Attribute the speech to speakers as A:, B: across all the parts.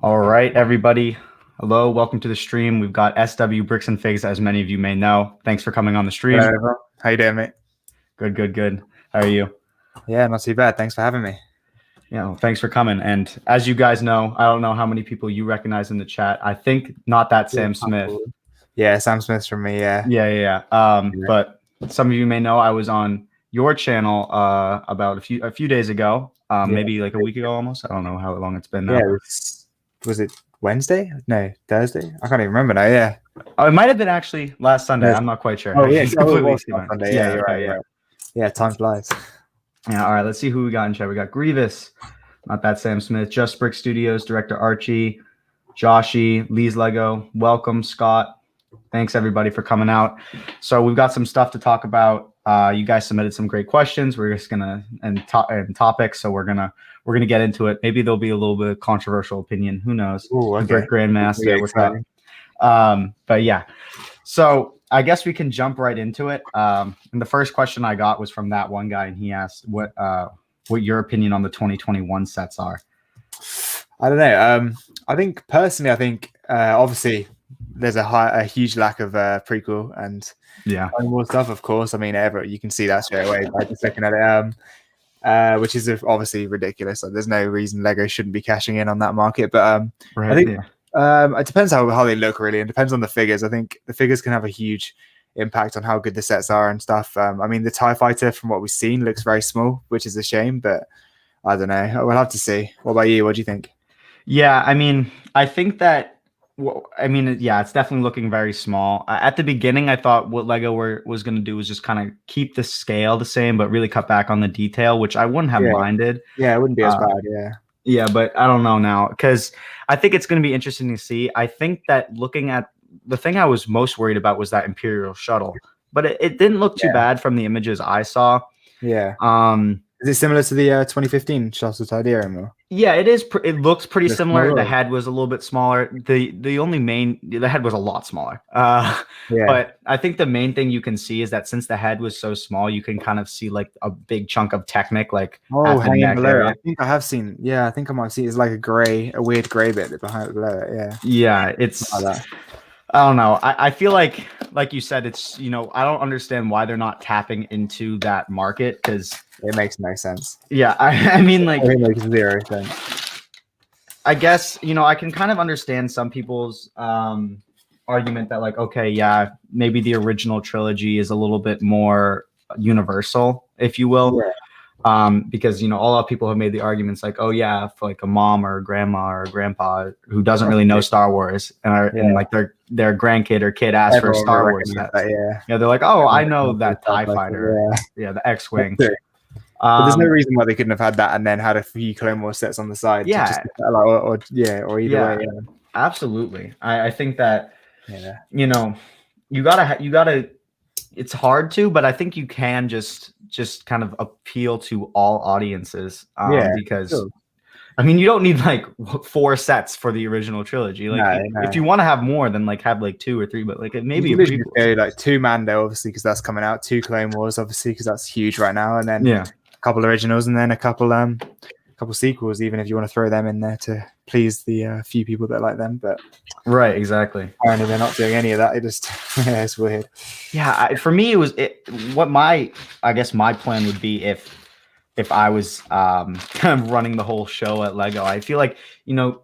A: All right, everybody. Hello, welcome to the stream. We've got SW Bricks and Figs, as many of you may know. Thanks for coming on the stream.
B: Hello, everyone. How you doing, mate?
A: Good. How are you?
B: Yeah, not too bad. Thanks for having me.
A: Yeah, thanks for coming. And as you guys know, I don't know how many people you recognize in the chat. I think not that Sam Smith.
B: Yeah, Sam Smith's from me. Yeah.
A: Yeah. But some of you may know I was on your channel about a few days ago, maybe like a week ago almost. I don't know how long it's been now.
B: Yeah, was it Wednesday? No, Thursday. I can't even remember now. Yeah.
A: Oh, it might have been actually last Sunday. I'm not quite sure.
B: Oh yeah,
A: completely
B: Sunday. Yeah, you're right. Yeah. Yeah, time flies.
A: Yeah. All right. Let's see who we got in chat. We got Grievous, not that Sam Smith, Just Brick Studios, Director Archie, Joshy, Lee's Lego. Welcome, Scott. Thanks everybody for coming out. So we've got some stuff to talk about. You guys submitted some great questions. We're just gonna and topics. So we're gonna get into it. Maybe there'll be a little bit of controversial opinion. Who knows?
B: Ooh, okay.
A: Grandmaster. But yeah. So I guess we can jump right into it. And the first question I got was from that one guy, and he asked what your opinion on the 2021 sets are.
B: I don't know. I think obviously there's a huge lack of prequel and more stuff. Of course, I mean, you can see that straight away by just looking at it. Which is obviously ridiculous. Like, there's no reason Lego shouldn't be cashing in on that market. But I think it depends how they look, really. It depends on the figures. I think the figures can have a huge impact on how good the sets are and stuff. I mean, the TIE Fighter, from what we've seen, looks very small, which is a shame. But I don't know. We'll have to see. What about you? What do you think?
A: Yeah, I mean, I think that. It's definitely looking very small. At the beginning, I thought what Lego was going to do was just kind of keep the scale the same, but really cut back on the detail, which I wouldn't have minded.
B: Yeah, it wouldn't be as bad. Yeah.
A: Yeah, but I don't know now, because I think it's going to be interesting to see. I think that looking at the thing I was most worried about was that Imperial shuttle, but it didn't look too bad from the images I saw.
B: Yeah. Is it similar to the 2015 Shuttle Tidarium?
A: Yeah, it is. It looks pretty similar. The head was a little bit smaller. The head was a lot smaller. But I think the main thing you can see is that since the head was so small, you can kind of see like a big chunk of Technic, like
B: hanging below. I think I have seen. Yeah, I think I might see. It's like a weird gray bit behind below it. Yeah.
A: Yeah, it's. I don't know. I feel like you said, it's, I don't understand why they're not tapping into that market, because
B: it makes no sense.
A: Yeah, I mean, like,
B: it makes zero sense.
A: I guess, I can kind of understand some people's argument that, like, okay, yeah, maybe the original trilogy is a little bit more universal, if you will. Yeah. Because, a lot of people have made the arguments like, oh yeah, if like a mom or a grandma or a grandpa who doesn't really know Star Wars and like their grandkid or kid asks for a Star Wars set. They're like, oh, I know that TIE Fighter. Yeah, the X-Wing.
B: But there's no reason why they couldn't have had that and then had a few Clone Wars sets on the side.
A: Yeah.
B: Or either way. Yeah.
A: Absolutely. I think that, you gotta, it's hard to, but I think you can just kind of appeal to all audiences. Because sure. I mean, you don't need like 4 sets for the original trilogy. Like, if you want to have more, then like have like 2 or 3, but like maybe
B: like 2 Mando, obviously, because that's coming out, 2 Clone Wars, obviously, because that's huge right now, and then a couple originals, and then a couple sequels, even if you want to throw them in there to please the few people that like them. But
A: right, exactly.
B: Apparently, they're not doing any of that. It just it's weird.
A: Yeah, for me, what my plan would be if I was kind of running the whole show at Lego. I feel like,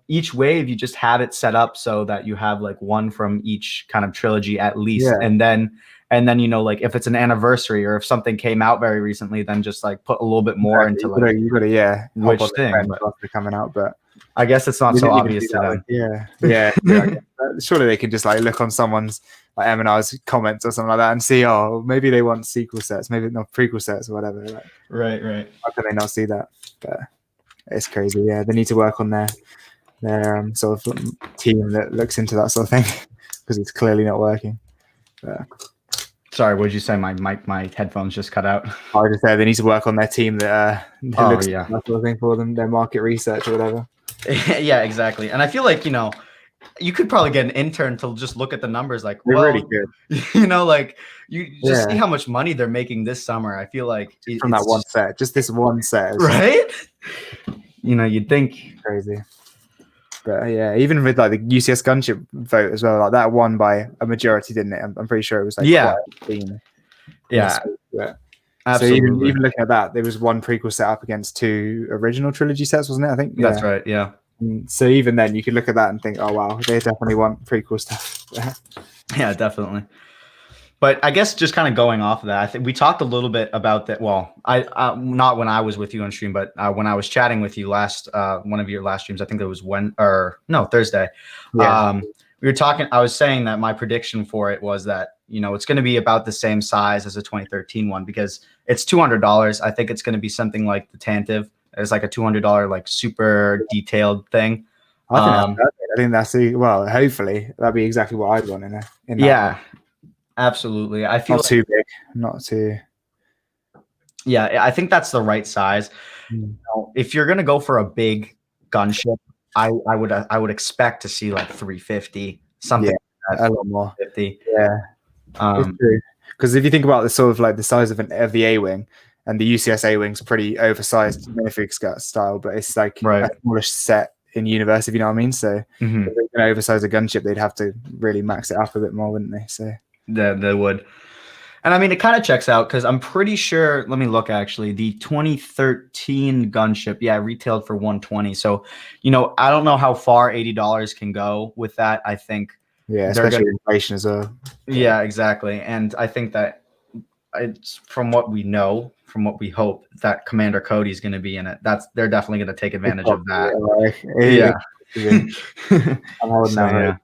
A: each wave, you just have it set up so that you have like one from each kind of trilogy at least. Yeah. And then, like if it's an anniversary or if something came out very recently, then just like put a little bit more into like,
B: you gotta,
A: which thing
B: after coming out, but
A: I guess it's not so obvious to them.
B: Yeah. Surely they can just like look on someone's like M&R's comments or something like that and see, oh, maybe they want sequel sets, maybe not prequel sets or whatever. Like,
A: right.
B: How can they not see that? But it's crazy. Yeah, they need to work on their sort of team that looks into that sort of thing, because it's clearly not working.
A: Sorry, what did you say? My headphones just cut out.
B: I just said they need to work on their team that looks that sort of thing for them, their market research or whatever.
A: Yeah, exactly. And I feel like, you could probably get an intern to just look at the numbers, like,
B: they're really good.
A: Like you just see how much money they're making this summer. I feel like
B: from that one set, just this one set,
A: right? You'd think
B: crazy. But yeah, even with like the UCS gunship vote as well, like that won by a majority, didn't it? I'm pretty sure it was like quite clean.
A: Yeah.
B: Absolutely. So even looking at that, there was one prequel set up against 2 original trilogy sets, wasn't it? I think.
A: That's right. Yeah.
B: So even then, you could look at that and think, oh wow, they definitely want prequel stuff.
A: Yeah, definitely. But I guess just kind of going off of that, I think we talked a little bit about that. Well, I not when I was with you on stream, but when I was chatting with you last one of your last streams, I think it was Thursday. Yeah. We were talking. I was saying that my prediction for it was that it's going to be about the same size as a 2013 one because it's $200. I think it's going to be something like the Tantive. It's like a $200 like super detailed thing.
B: I think that's well. Hopefully, that'd be exactly what I'd want in that.
A: Yeah. Absolutely. I feel
B: not too big, not too.
A: Yeah, I think that's the right size. If you're gonna go for a big gunship, I would expect to see like 350 something.
B: Yeah, like a lot more.
A: 50.
B: Yeah, because if you think about the sort of like the size of the A-wing, and the UCS A-wing's pretty oversized minifig style, but it's like a smallish set in universe, if you know what I mean. So if they're gonna oversize a gunship, they'd have to really max it up a bit more, wouldn't they? So.
A: They would. And I mean, it kind of checks out because I'm pretty sure, let me look actually, the 2013 gunship, retailed for $120. So, I don't know how far $80 can go with that. I think.
B: Yeah, especially inflation as well.
A: Yeah, exactly. And I think that it's from what we know, from what we hope, that Commander Cody's going to be in it. They're definitely going to take advantage of that.
B: I'm holding that hope.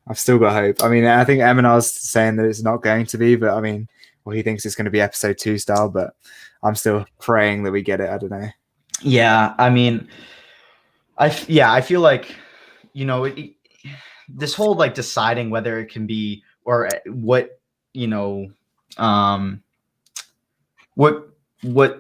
B: I've still got hope. I mean, I think Eminar's saying that it's not going to be, but I mean, he thinks it's going to be episode 2 style, but I'm still praying that we get it. I don't know. Yeah,
A: I mean, I feel like, this whole like deciding whether it can be or what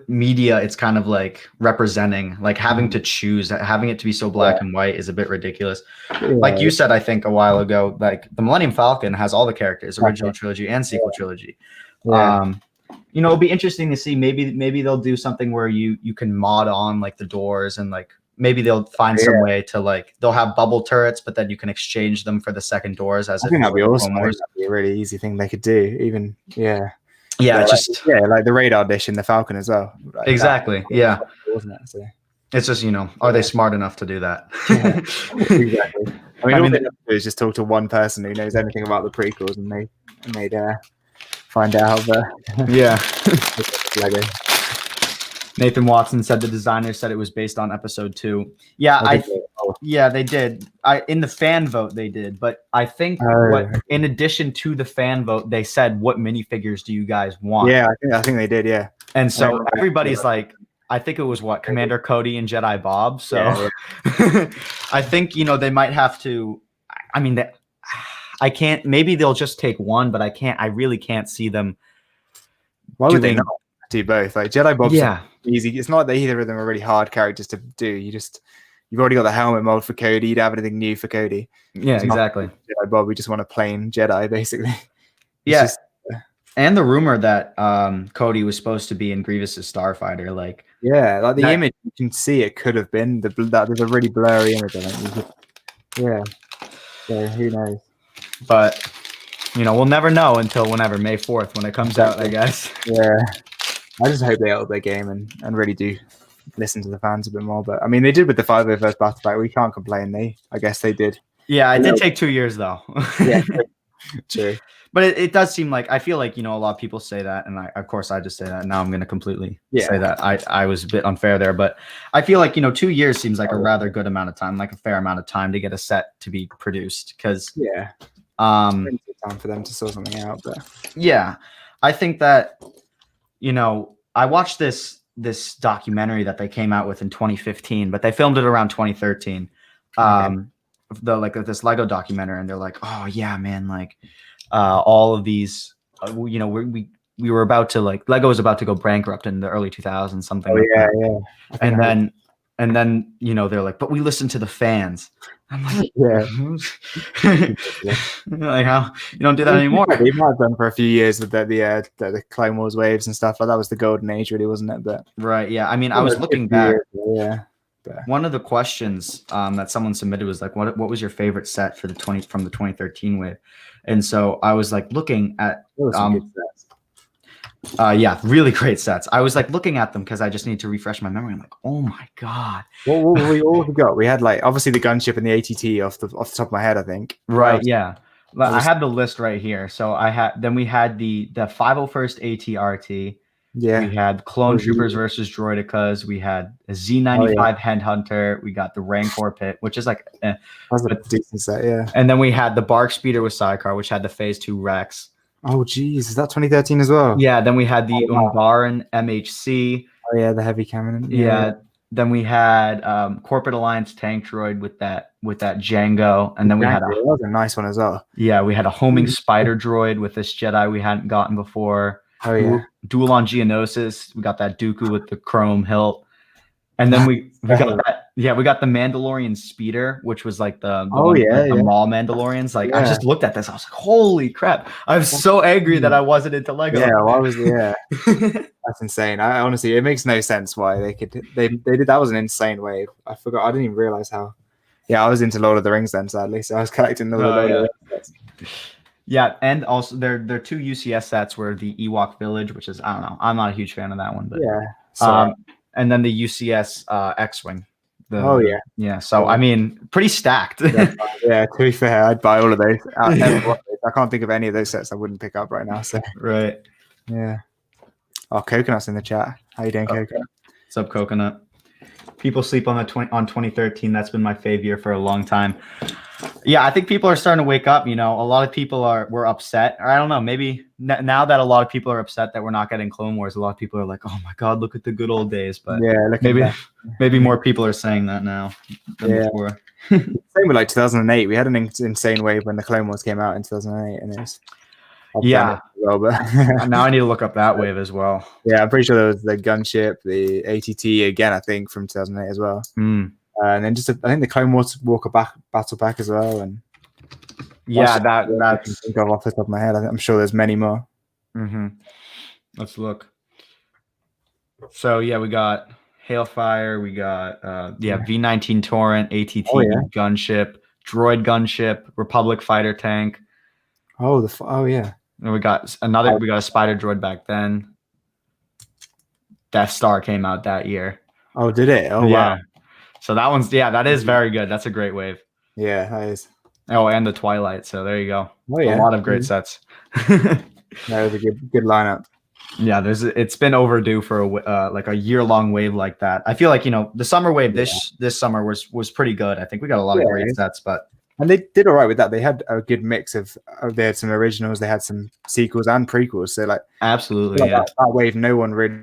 A: media it's kind of like representing, like having to choose, having it to be so black and white is a bit ridiculous. Like you said, I think a while ago, like the Millennium Falcon has all the characters, original trilogy and sequel trilogy. It'll be interesting to see. Maybe they'll do something where you can mod on like the doors, and like maybe they'll find some way to like they'll have bubble turrets, but then you can exchange them for the second doors. I think
B: that'd be awesome. That'd be a really easy thing they could do. Even like the radar dish in the Falcon as well. Like
A: exactly.
B: Wasn't it? So.
A: It's just are they smart enough to do that?
B: Exactly. I mean, all they have to do is just talk to one person who knows anything about the prequels, and they'd find out.
A: Lego. Nathan Watson said the designer said it was based on episode 2. Yeah, they did. In the fan vote they did, but I think in addition to the fan vote, they said, "What minifigures do you guys want?"
B: Yeah, I think they did. Yeah,
A: and so everybody's like, I think it was Commander Cody and Jedi Bob. So I think they might have to. I mean, I can't. Maybe they'll just take one, but I can't. I really can't see them.
B: Why would they not do both? Like Jedi Bob's easy. It's not that either of them are really hard characters to do. You've already got the helmet mold for Cody. You'd have anything new for Cody.
A: Yeah, exactly.
B: Jedi Bob, we just want a plain Jedi, basically.
A: And the rumor that Cody was supposed to be in Grievous's Starfighter, like
B: the image you can see it could have been that there's a really blurry image. I think. So who knows?
A: But we'll never know until May 4th when it comes out, I guess.
B: Yeah. I just hope they up their game and really do listen to the fans a bit more. But I mean, they did with the 501st Battle Pack. We can't complain. I guess they did.
A: Yeah, it did take 2 years though.
B: Yeah, true.
A: But it does seem like I feel like a lot of people say that, and of course I just say that. Now I'm going to completely say that I was a bit unfair there, but I feel like 2 years seems like a rather good amount of time, like a fair amount of time to get a set to be produced. Because
B: time for them to sort something out. But
A: I think that I watched this documentary that they came out with in 2015, but they filmed it around 2013. This Lego documentary, and they're like, oh yeah, man, like all of these, we were about to Lego was about to go bankrupt in the early 2000s, something. And then they're like, but we listen to the fans. I'm like, like how you don't do that anymore.
B: They might have done for a few years with the Clone Wars waves and stuff. Like that was the golden age, really, wasn't it? But
A: right, yeah. I mean, I was looking back.
B: But
A: one of the questions that someone submitted was like, what was your favorite set for the 2013 wave? And so I was like looking at
B: good sets.
A: Yeah, really great sets. I was like looking at them because I just need to refresh my memory. I'm like, oh my god.
B: What we got? We had like obviously the gunship and the ATT off the top of my head, I think.
A: Right. Yeah. I have the list right here. So we had the 501st ATRT.
B: Yeah.
A: We had Clone Troopers versus Droidicas. We had a Z95 Headhunter. We got the Rancor Pit, which is like
B: that's a decent set, yeah.
A: And then we had the Bark Speeder with Sidecar, which had the Phase 2 Rex.
B: Oh geez, is that 2013 as well?
A: Yeah, then we had the Umbaran MHC.
B: Oh yeah, the heavy cannon.
A: Yeah. Then we had Corporate Alliance Tank Droid with that Django, and then we had
B: that was a nice one as well.
A: Yeah, we had a homing Spider Droid with this Jedi we hadn't gotten before.
B: Oh yeah,
A: Duel on Geonosis. We got that Dooku with the chrome hilt, and then we got that. Yeah, we got the Mandalorian Speeder, which was like the Maul Mandalorians. Like I just looked at this, I was like, holy crap! I was so angry that I wasn't into Lego.
B: Yeah, why was that's insane. I honestly, it makes no sense why they did that. Was an insane wave. I forgot. I didn't even realize how. Yeah, I was into Lord of the Rings then, sadly. So I was collecting the Lord of the Rings.
A: Yeah, and also their two UCS sets were the Ewok Village, which is I don't know. I'm not a huge fan of that one, but and then the UCS X-wing. Yeah. So I mean, pretty stacked.
B: Yeah. To be fair, I'd buy all of those. I can't think of any of those sets I wouldn't pick up right now. So
A: right.
B: Yeah. Oh, Coconut's in the chat. How you doing, Coconut?
A: What's up, Coconut? People sleep on 2013. That's been my fave year for a long time. Yeah, I think people are starting to wake up. You know, a lot of people were upset. Or I don't know, maybe now that a lot of people are upset that we're not getting Clone Wars, a lot of people are like, oh my god, look at the good old days. But
B: yeah,
A: maybe more people are saying that now than before.
B: Same with like 2008. We had an insane wave when the Clone Wars came out in 2008, and it was
A: but now I need to look up that wave as well.
B: Yeah, I'm pretty sure there was the gunship, the ATT again, I think from 2008 as well. And then I think the Clone Wars Walker battle pack as well. And
A: that's
B: think of off the top of my head. I'm sure there's many more.
A: Let's look. So yeah, we got Hailfire, we got V19 Torrent, ATT gunship, Droid gunship, Republic fighter tank. And we got a Spider Droid back then. Death Star came out that year.
B: Oh, did it? Oh,
A: yeah. Wow. So that is very good. That's a great wave.
B: Yeah, that is.
A: Oh, and the Twilight. So there you go.
B: Oh, yeah.
A: A lot of great sets.
B: That was a good lineup.
A: Yeah, it's been overdue for like a year-long wave like that. I feel like, the summer wave this summer was pretty good. I think we got a lot of great sets,
B: and they did all right with that. They had a good mix of they had some originals, they had some sequels and prequels. So like
A: absolutely,
B: that wave, no one really.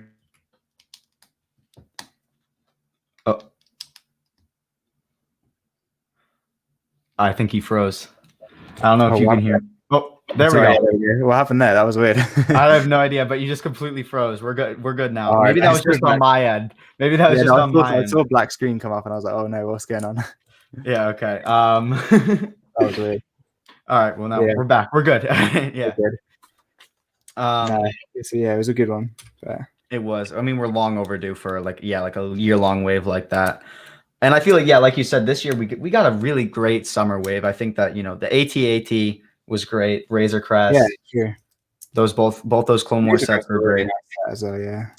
A: Oh, I think he froze. I don't know if you can hear. Oh, there we go.
B: What happened there? That was weird.
A: I have no idea, but you just completely froze. We're good now. Maybe that was just on my end. Maybe that was just on my end.
B: I saw a black screen come up and I was like, oh no, what's going on?
A: Yeah, okay.
B: That was weird.
A: All right, well now we're back. We're good. Yeah.
B: We're good. It was a good one.
A: It was. I mean, we're long overdue for like a year-long wave like that. And I feel like, like you said, this year we got a really great summer wave. I think that, the AT-AT was great. Razor Crest.
B: Yeah, sure.
A: Those both those Clone Wars sets were great.
B: As well, yeah.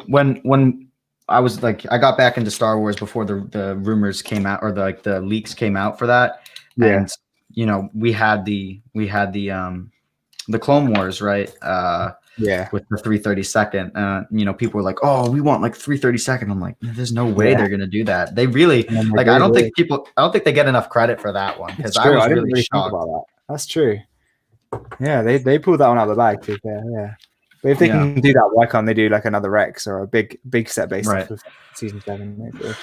A: When I was like, I got back into Star Wars before the rumors came out or the leaks came out for that.
B: Yeah.
A: And we had the Clone Wars, right?
B: With
A: the 332nd. People were like, oh, we want like 332nd. I'm like, there's no way they're gonna do that. They really I don't think they get enough credit for that one because I was really shocked
B: about that. That's true. Yeah, they pulled that one out of the bag too. Yeah. But if they can do that, why can't they do like another Rex or a big set based off of season 7? Maybe.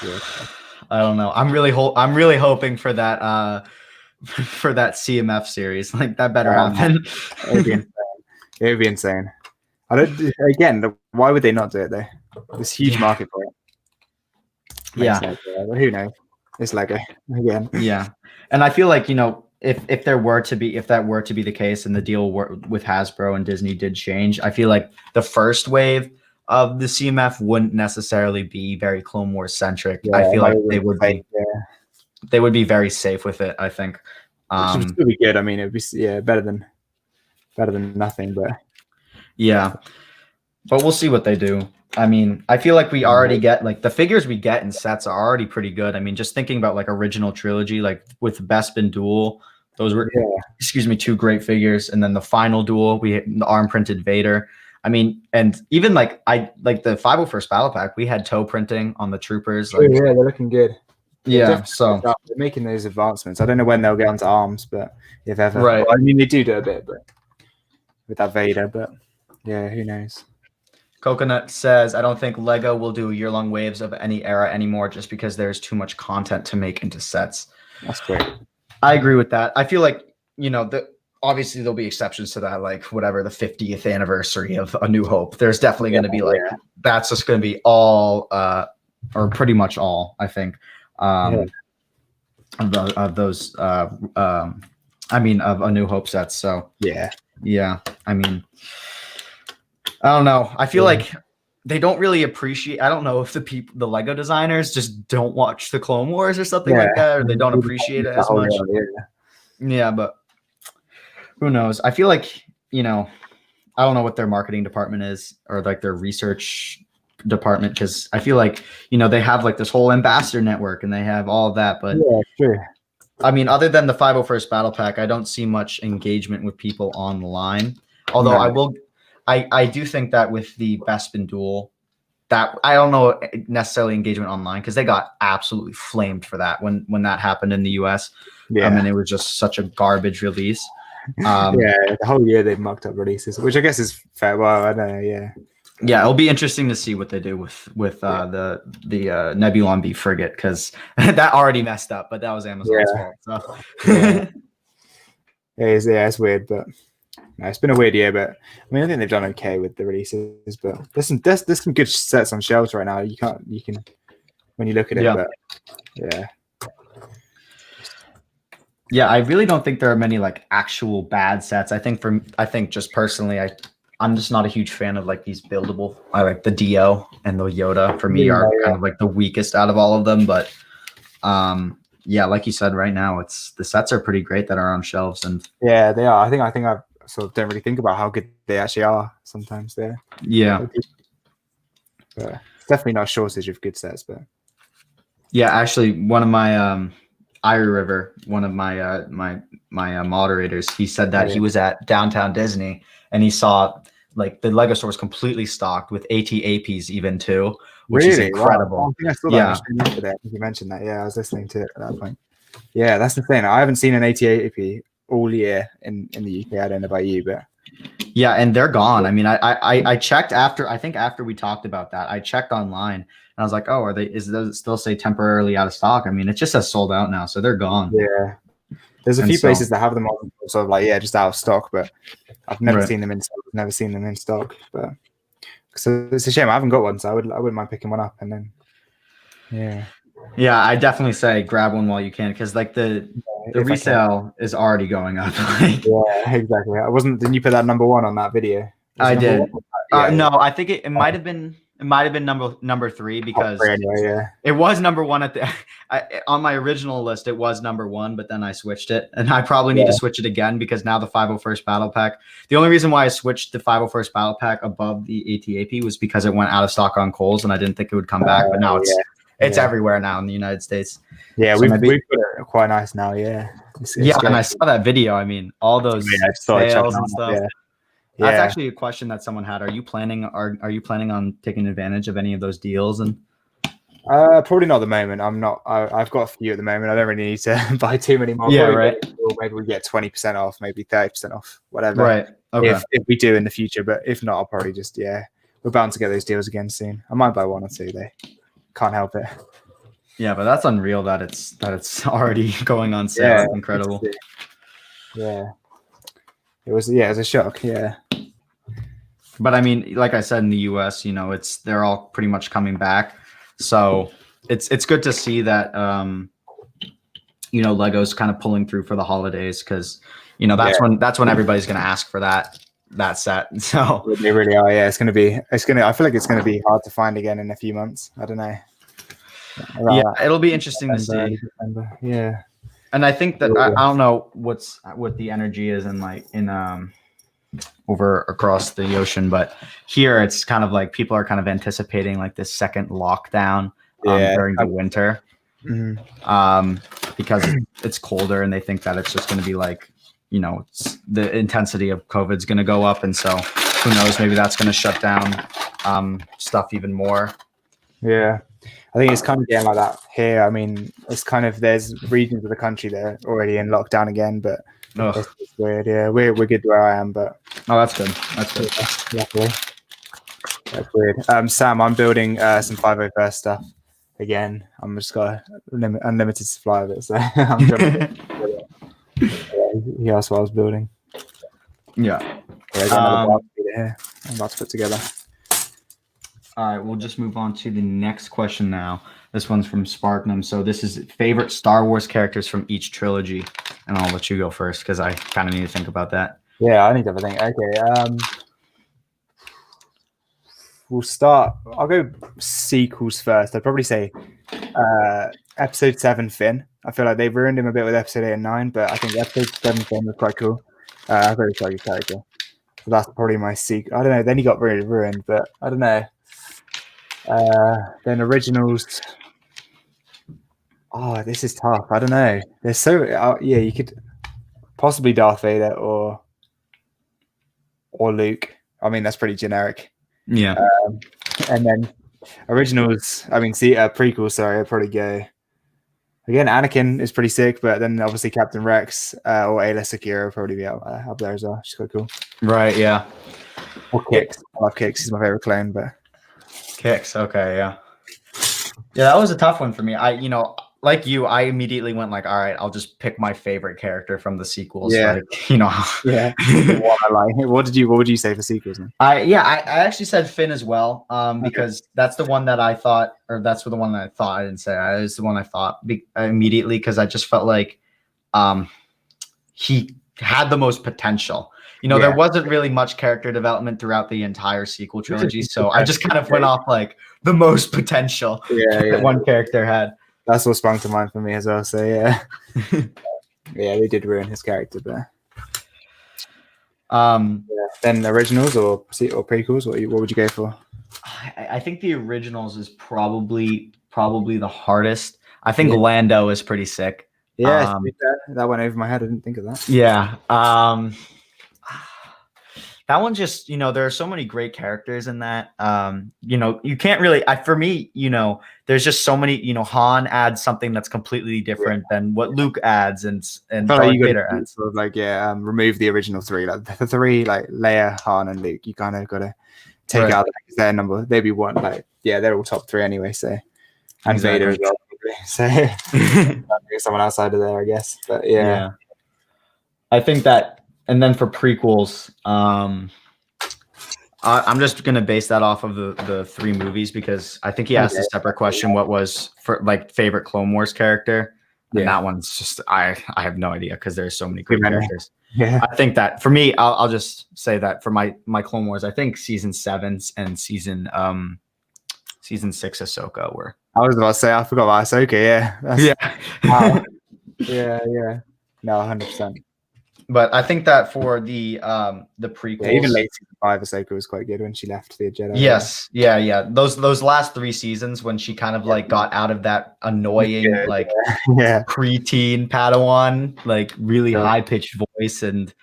A: I don't know. I'm really hoping for that CMF series. Like that better happen.
B: It would be insane. Why would they not do it though? There's huge market for it. But who knows? It's Lego again.
A: Yeah, and I feel like if that were to be the case and the deal with Hasbro and Disney did change, I feel like the first wave The CMF wouldn't necessarily be very Clone Wars centric. I feel like they would be. Yeah. They would be very safe with it, I think.
B: Which would still be good. I mean, it'd be better than nothing. But
A: yeah, but we'll see what they do. I mean, I feel like we already get like the figures we get in sets are already pretty good. I mean, just thinking about like original trilogy, like with Bespin Duel, those were 2 great figures, and then the final duel, we had the arm printed Vader. I mean, and even like the 501st Battle Pack, we had toe printing on the troopers. Like,
B: they're looking good.
A: Yeah, so
B: they're making those advancements. I don't know when they'll get onto arms, but if ever,
A: right?
B: Well, I mean, they do a bit, but with that Vader, but yeah, who knows?
A: Coconut says, I don't think Lego will do year-long waves of any era anymore just because there's too much content to make into sets.
B: That's great.
A: I agree with that. I feel like, obviously there'll be exceptions to that, like whatever, the 50th anniversary of A New Hope. There's definitely going to be that's just going to be all, or pretty much all, I think, of those, of A New Hope sets. So yeah. I mean, I don't know. I feel like they don't really appreciate. I don't know if the Lego designers just don't watch the Clone Wars or something like that, or they don't appreciate it as much. Yeah, but who knows? I feel like I don't know what their marketing department is or like their research department, because I feel like they have like this whole ambassador network and they have all of that. But
B: sure.
A: I mean, other than the 501st Battle Pack, I don't see much engagement with people online. Although I do think that with the Bespin Duel, that I don't know necessarily engagement online, because they got absolutely flamed for that when that happened in the US. Yeah, it was just such a garbage release.
B: The whole year they've mucked up releases, which I guess is fair. Well, I don't know.
A: Yeah, it'll be interesting to see what they do with the Nebulon B frigate, because that already messed up, but that was Amazon's fault. So.
B: It's weird, but no, it's been a weird year. But I mean, I think they've done okay with the releases. But there's some good sets on shelves right now. You can when you look at it.
A: Yeah.
B: But,
A: yeah, I really don't think there are many like actual bad sets. I think just personally, I'm just not a huge fan of like these buildable. I like the Dio and the Yoda for me are kind of like the weakest out of all of them. But like you said, right now the sets are pretty great that are on shelves, and
B: yeah, they are. I think I sort of don't really think about how good they actually are sometimes. There,
A: yeah,
B: but it's definitely not a shortage of good sets. But
A: yeah, actually, one of my Irie River, one of my moderators, he said that he was at Downtown Disney and he saw like the Lego store was completely stocked with AT-APs even too, which is incredible.
B: Wow. I think I saw that yesterday. I think you mentioned that. Yeah, I was listening to it at that point. Yeah, that's the thing. I haven't seen an AT-AP all year in the UK. I don't know about you, but
A: yeah, and they're gone. I mean, I checked after we talked about that. I checked online and I was like, oh, does it still say temporarily out of stock? I mean, it just says sold out now, so they're gone.
B: Yeah. There's a few places that have them on sort of like, just out of stock, but I've never seen them in stock. Never seen them in stock. But so it's a shame I haven't got one, so I wouldn't mind picking one up and then
A: Yeah, I definitely say grab one while you can, because like the resale is already going up.
B: Yeah, exactly. Didn't you put that number 1 on that video?
A: I did. No, I think it might have been number 3, because it was number 1 at on my original list. It was number 1, but then I switched it, and I probably need to switch it again, because now the 501st Battle Pack. The only reason why I switched the 501st Battle Pack above the AT-AP was because it went out of stock on Kohl's, and I didn't think it would come back. But now it's everywhere now in the United States.
B: Yeah, so we've put it quite nice now. Yeah, it's
A: and I saw that video. I mean, all those sales and stuff. That's actually a question that someone had. Are you planning on taking advantage of any of those deals? And
B: probably not at the moment. I'm not. I've got a few at the moment. I don't really need to buy too many more.
A: Yeah, right.
B: Maybe we get 20% off, maybe 30% off, whatever.
A: Right. Okay.
B: If we do in the future, but if not, I'll probably just we're bound to get those deals again soon. I might buy 1 or 2. Can't help it.
A: Yeah, but that's unreal that it's already going on sale. It's incredible.
B: Yeah. It was a shock. Yeah.
A: But I mean, like I said, in the US, they're all pretty much coming back. So it's good to see that Lego's kind of pulling through for the holidays, because that's when everybody's going to ask for that that set. So
B: they really are. Yeah, I feel like it's gonna be hard to find again in a few months. I don't know.
A: It'll be interesting to see.
B: December. Yeah.
A: And I think that I don't know what the energy is in over across the ocean, but here it's kind of like people are kind of anticipating like this second lockdown during the winter, because it's colder and they think that it's just going to be like, the intensity of COVID is going to go up, and so who knows, maybe that's going to shut down stuff even more.
B: Yeah. I think it's kind of getting like that here. I mean, it's kind of, there's regions of the country that are already in lockdown again, but it's weird. Yeah, we're good where I am, but
A: that's good. That's good.
B: Luckily, that's weird. Sam, I'm building some 501st stuff again. I'm just got unlimited supply of it, so I'm trying he asked what I was building.
A: Yeah.
B: I got another here. I'm about to put together.
A: All right, we'll just move on to the next question now. This one's from Sparknum. So this is favorite Star Wars characters from each trilogy. And I'll let you go first because I kind of need to think about that.
B: Yeah, I need to have a think. Okay. We'll start. I'll go sequels first. I'd probably say Episode 7 Finn. I feel like they've ruined him a bit with Episode 8 and 9, but I think Episode 7 Finn was quite cool. I very like his character. So that's probably my sequel. I don't know. Then he got really ruined, but I don't know. Then originals. Oh, this is tough. I don't know. There's so you could possibly Darth Vader or Luke. I mean, that's pretty generic.
A: Yeah.
B: And then originals. I mean, prequels. Sorry, I'd probably go again. Anakin is pretty sick, but then obviously Captain Rex or Ayla Secura would probably be up there as well. She's quite cool.
A: Right. Yeah.
B: Or Kix. I love Kix. He's my favorite clone, but.
A: Kix, okay, yeah, that was a tough one for me. Like you, I immediately went like, all right, I'll just pick my favorite character from the sequels.
B: Yeah,
A: Yeah.
B: What would you say for sequels? Then?
A: I actually said Finn as well, because that's the one that I thought, or that's the one that I thought. I didn't say it was the one I thought immediately because I just felt like, he had the most potential. There wasn't really much character development throughout the entire sequel trilogy, so I just kind of went off like the most potential that one character had.
B: That's what sprung to mind for me as well. So yeah, they did ruin his character there. Then originals or prequels, what would you go for?
A: I think the originals is probably the hardest. I think Lando is pretty sick.
B: Yeah, that went over my head. I didn't think of that.
A: Yeah. That one just, there are so many great characters in that. You can't really, for me, there's just so many, Han adds something that's completely different than what Luke adds and Darth Vader adds.
B: Sort of remove the original three, like the three, like Leia, Han, and Luke. You kind of got to take out their number. They'd be one, they're all top three anyway. So, and Vader as well. So, someone outside of there, I guess. But yeah.
A: I think that. And then for prequels, I'm just going to base that off of the three movies because I think he asked a separate question. What was for favorite Clone Wars character? And that one's just, I have no idea because there's so many great characters.
B: Yeah.
A: I think that for me, I'll just say that for my Clone Wars, I think season 7 and season 6 Ahsoka were.
B: I was about to say, I forgot about Ahsoka. Yeah. Wow. Yeah. No, 100%.
A: But I think that for the prequels,
B: even late season 5, Ahsoka was quite good when she left the Jedi.
A: Yes, yeah. Those last 3 seasons when she kind of got out of that annoying preteen Padawan, really high pitched voice and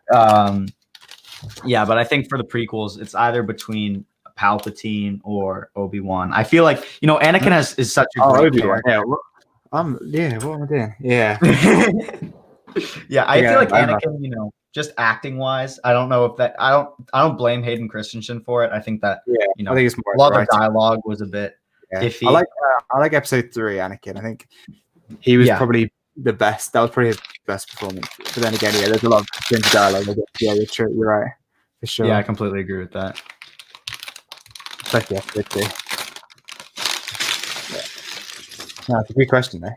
B: But
A: I think for the prequels, it's either between Palpatine or Obi-Wan. I feel like Anakin is such a great character.
B: Yeah. What am I doing? Yeah.
A: I feel like Anakin, just acting wise, I don't know if that I don't blame Hayden Christensen for it. I think that
B: I think it's more
A: a lot of dialogue was a bit iffy.
B: I like episode 3 Anakin. I think he was probably the best. That was probably his best performance. But then again, there's a lot of cringe dialogue. Yeah, you're right. For sure.
A: Yeah, I completely agree with that.
B: Especially episode 2. No, it's a good question though.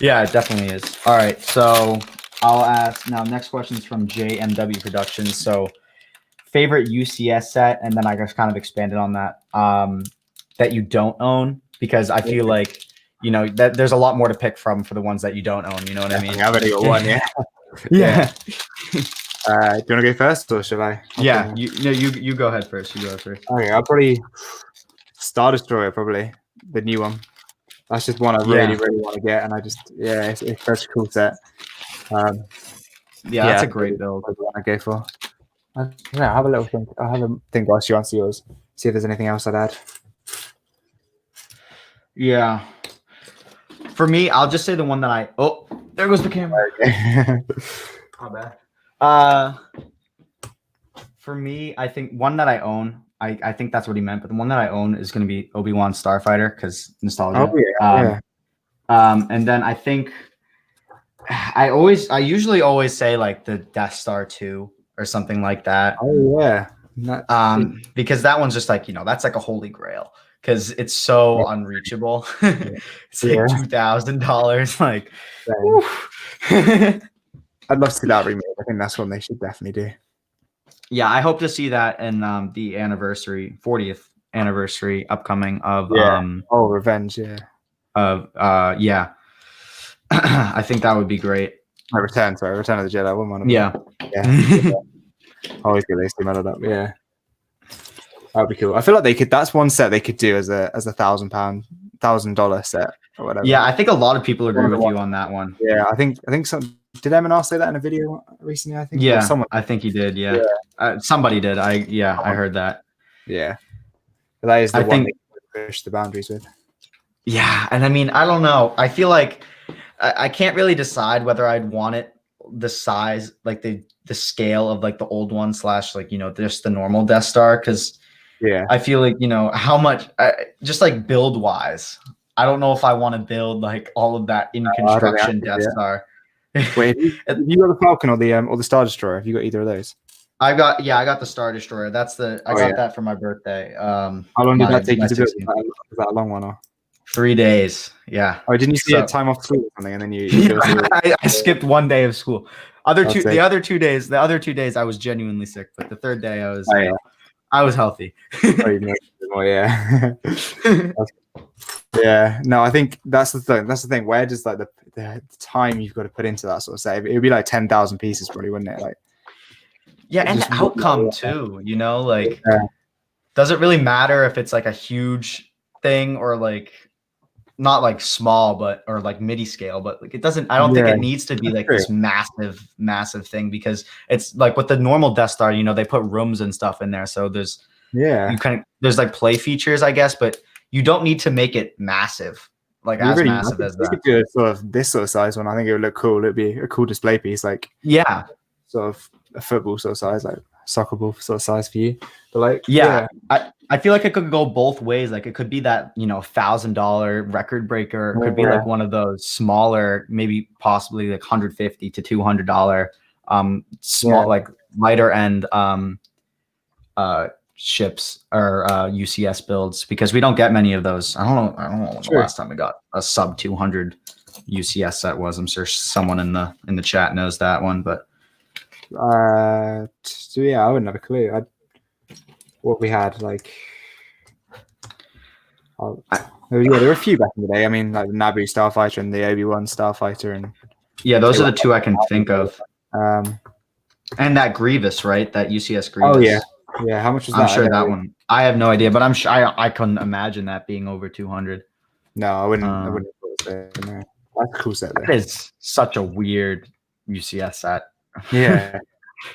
A: Yeah, it definitely is. All right, so I'll ask now. Next question is from JMW Productions. So, favorite UCS set, and then I guess kind of expanded on that. That you don't own, because I feel like that there's a lot more to pick from for the ones that you don't own. You know what I mean?
B: I've already got one. Yeah.
A: Yeah.
B: Do you want to go first, or should I?
A: Yeah. You go ahead first. You go ahead first.
B: Okay, I'll probably Star Destroyer, probably the new one. That's just one I really want to get, and it's such a cool set.
A: That's a great build.
B: That's the one I go for. Yeah, have a little think. I'll have a think whilst you answer yours. See if there's anything else I'd add.
A: Yeah. For me, I'll just say the one that there goes the camera.
B: Okay.
A: My bad. For me, I think one that I own, I think that's what he meant, but the one that I own is going to be Obi-Wan Starfighter, because nostalgia.
B: Oh, yeah.
A: And then I think I usually always say like the Death Star 2 or something like that.
B: Oh yeah.
A: Because that one's just like, that's like a holy grail, because it's so unreachable. It's like $2,000. Like,
B: I'd love to see that remake. I think that's one they should definitely do.
A: Yeah, I hope to see that in the 40th anniversary upcoming of
B: Revenge,
A: I think that would be great.
B: Return of the Jedi, one.
A: Yeah.
B: Always get those two meddled up. Yeah, that'd be cool. I feel like that's one set they could do as a $1,000 set or whatever.
A: Yeah, I think a lot of people agree with you on that one.
B: Yeah, I think some. Did M&R say that in a video recently? I think.
A: Yeah, I think he did. Yeah, somebody did. I heard that.
B: Yeah, but that is the one they push the boundaries with.
A: Yeah, and I mean, I don't know. I feel like I can't really decide whether I'd want it the size, like the scale of like the old one / like just the normal Death Star, because I feel like how much just like build wise, I don't know if I want to build like all of that in construction Death Star.
B: Wait, you got the Falcon or the Star Destroyer? Have you got either of those?
A: I got the Star Destroyer. I got that for my birthday.
B: How long did that take you to build? Was that a long one? Or?
A: 3 days. Yeah.
B: Oh, didn't you see a time off school or something, and then you
A: I skipped one day of school. The other 2 days, I was genuinely sick, but the third day I was healthy.
B: Yeah. Yeah. No, I think that's the thing. Thing. Where does like the time you've got to put into that sort of save? It would be like 10,000 pieces, probably, wouldn't it? Like.
A: Yeah, and the outcome too. Does it really matter if it's like a huge thing or like not like small, or like midi scale? But like it doesn't. I don't think it needs to be like this massive thing, because it's like with the normal Death Star. They put rooms and stuff in there, so there's there's like play features, I guess, but you don't need to make it massive, like as massive as that.
B: You could do it sort of this sort of size one. I think it would look cool. It'd be a cool display piece, like sort of a football sort of size, like soccer ball sort of size for you. But like
A: I feel like it could go both ways. Like it could be that $1,000 record breaker. It could be like one of those smaller, maybe possibly like $150 to $200 small, like lighter end ships or UCS builds, because we don't get many of those. I don't know when the last time we got a sub 200 UCS set was. I'm sure someone in the chat knows that one, but
B: I wouldn't have a clue. What we had, like there were a few back in the day. I mean, like the Naboo Starfighter and the Obi-Wan Starfighter, and
A: those are the two I can think of. And that Grievous, right? That UCS Grievous.
B: Oh yeah. Yeah, how much was that?
A: I'm sure that one. I have no idea, but I'm sure I couldn't imagine that being over 200.
B: No, I wouldn't. I wouldn't put it there. No. That's a cool set.
A: That is such a weird UCS set.
B: Yeah,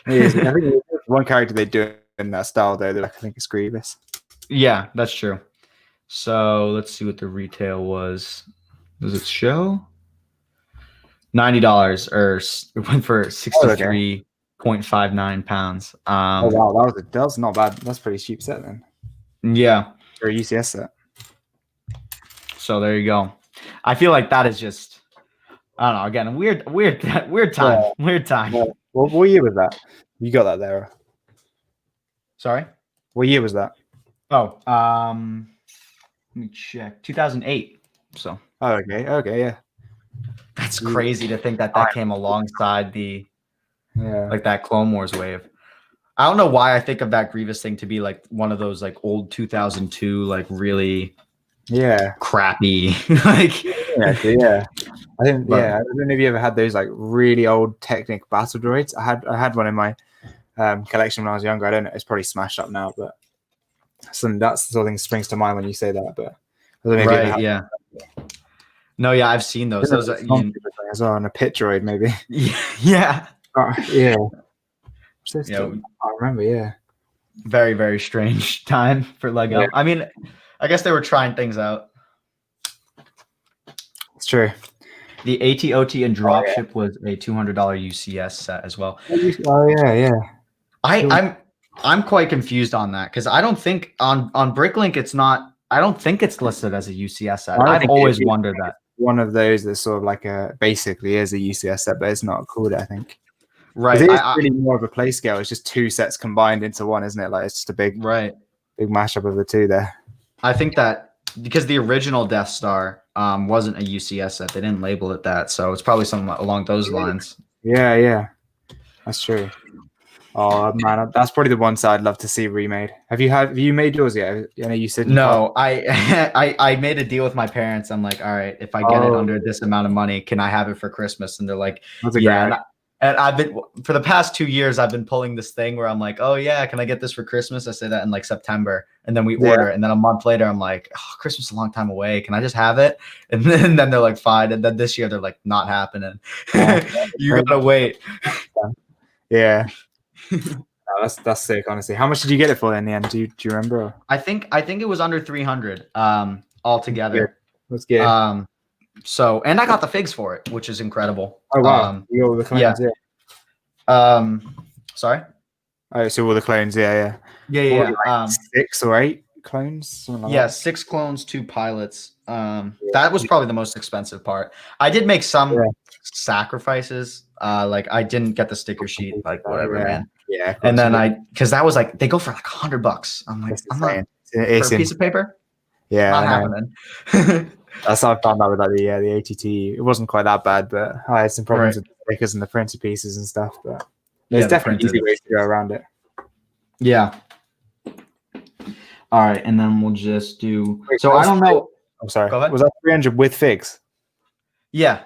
B: it is. I think one character they do in that style though. I think it's Grievous.
A: Yeah, that's true. So let's see what the retail was. Does it show? $90, or it went for 63. 0.59 pounds.
B: Oh wow, that was not bad. That's a pretty cheap set then.
A: Yeah,
B: for a UCS set.
A: So there you go. I feel like that is just, I don't know. Again, weird time. Yeah. Weird time.
B: Yeah. What year was that? You got that there?
A: Sorry.
B: What year was that?
A: Oh, let me check. 2008. So.
B: Oh, okay. Yeah.
A: That's crazy to think that came alongside the like that Clone Wars wave. I don't know why I think of that Grievous thing to be like one of those like old 2002 like really crappy like
B: I don't know if you ever had those like really old Technic battle droids. I had one in my collection when I was younger. I don't know, it's probably smashed up now, but that's the sort of thing that springs to mind when you say that. But I don't know if you ever had
A: no, I've seen those. Those are
B: as well, and a pit droid maybe.
A: Yeah.
B: I remember.
A: Very, very strange time for Lego. Yeah. I mean, I guess they were trying things out.
B: It's true.
A: The ATOT and dropship was a $200 UCS set as well.
B: Oh yeah.
A: I'm quite confused on that because I don't think on Bricklink it's not. I don't think it's listed as a UCS set. I've always wondered that.
B: One of those that's sort of like basically is a UCS set, but it's not called, I think.
A: Right.
B: It's really more of a play scale. It's just two sets combined into one, isn't it? Like it's just a big mashup of the two there. I
A: think that because the original Death Star wasn't a UCS set, they didn't label it that, so it's probably something along those lines.
B: Yeah, that's true. Oh man, that's probably the one side I'd love to see remade. Have you made yours yet? I know you said
A: no. I made a deal with my parents. I'm like, all right, if I get it under this amount of money, can I have it for Christmas? And they're like, yeah. And I've been for the past 2 years, I've been pulling this thing where I'm like, oh yeah, can I get this for Christmas? I say that in like September, and then we order it, and then a month later, I'm like, oh, Christmas is a long time away. Can I just have it? And then they're like, fine. And then this year they're like, not happening. You gotta wait.
B: Yeah. No, that's sick, honestly. How much did you get it for in the end? Do you remember?
A: I think it was under 300 altogether.
B: That's good.
A: So, and I got the figs for it, which is incredible.
B: Oh wow! The clones,
A: Sorry.
B: Oh, so all the clones, yeah. Like 6 or 8 clones.
A: Like 6 clones, 2 pilots. That was probably the most expensive part. I did make some sacrifices. Like I didn't get the sticker sheet, like whatever, man. Yeah. And then because that was like they go for like $100. I'm like, I'm not for a piece of paper.
B: Yeah,
A: not happening.
B: That's how I found out with like the ATT. It wasn't quite that bad, but I had some problems with the stickers and the printed pieces and stuff. But there's definitely easy ways to go around it.
A: Yeah. All right, and then we'll just do. So I don't know.
B: I'm sorry.
A: Go ahead.
B: Was that 300 with figs?
A: Yeah.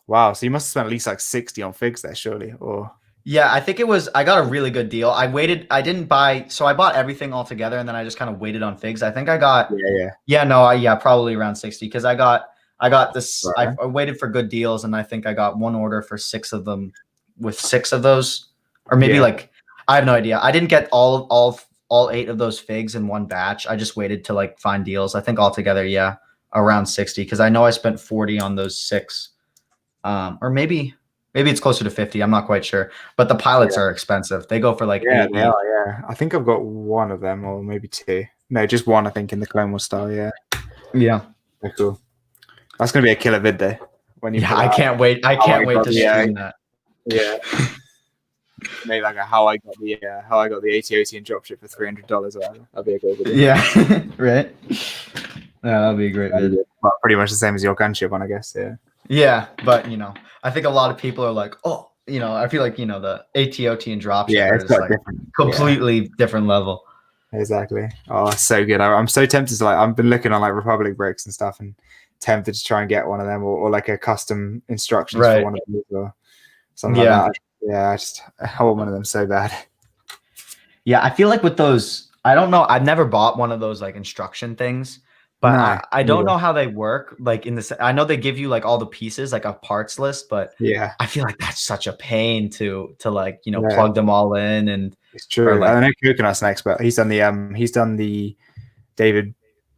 B: Wow. So you must have spent at least like 60 on figs there, surely, or.
A: Yeah, I think it was. I got a really good deal. I waited. I didn't buy. So I bought everything all together, and then I just kind of waited on figs. I think I got. Probably around 60 because I got this. Right. I waited for good deals, and I think I got one order for 6 of them, with 6 of those, or maybe like I have no idea. I didn't get all 8 of those figs in one batch. I just waited to like find deals. I think altogether, around 60 because I know I spent 40 on those 6, or maybe it's closer to 50. I'm not quite sure. But the pilots are expensive. They go for like
B: they are, yeah. I think I've got one of them or maybe 2. No, just one, I think, in the Clone Wars style, yeah.
A: Yeah.
B: Very cool. That's gonna be a killer vid though.
A: I can't wait. I can't wait to stream that.
B: Yeah. Maybe like how I got the ATOT and dropship for $300 or whatever. That'd be a great video.
A: Yeah. Right. Yeah, that'd be a great video.
B: Well, pretty much the same as your gunship one, I guess, yeah.
A: Yeah, but I think a lot of people are like, oh, I feel like the ATOT and dropship is like completely different level.
B: Exactly. Oh, so good. I'm so tempted to I've been looking on like Republic bricks and stuff and tempted to try and get one of them or like a custom instructions for one of these or something like that. Yeah, I want one of them so bad.
A: Yeah, I feel like with those, I don't know. I've never bought one of those like instruction things. But I don't know how they work. Like I know they give you like all the pieces, like a parts list, but I feel like that's such a pain to like, plug them all in. And
B: it's true. I know Coconut's next, but he's done the David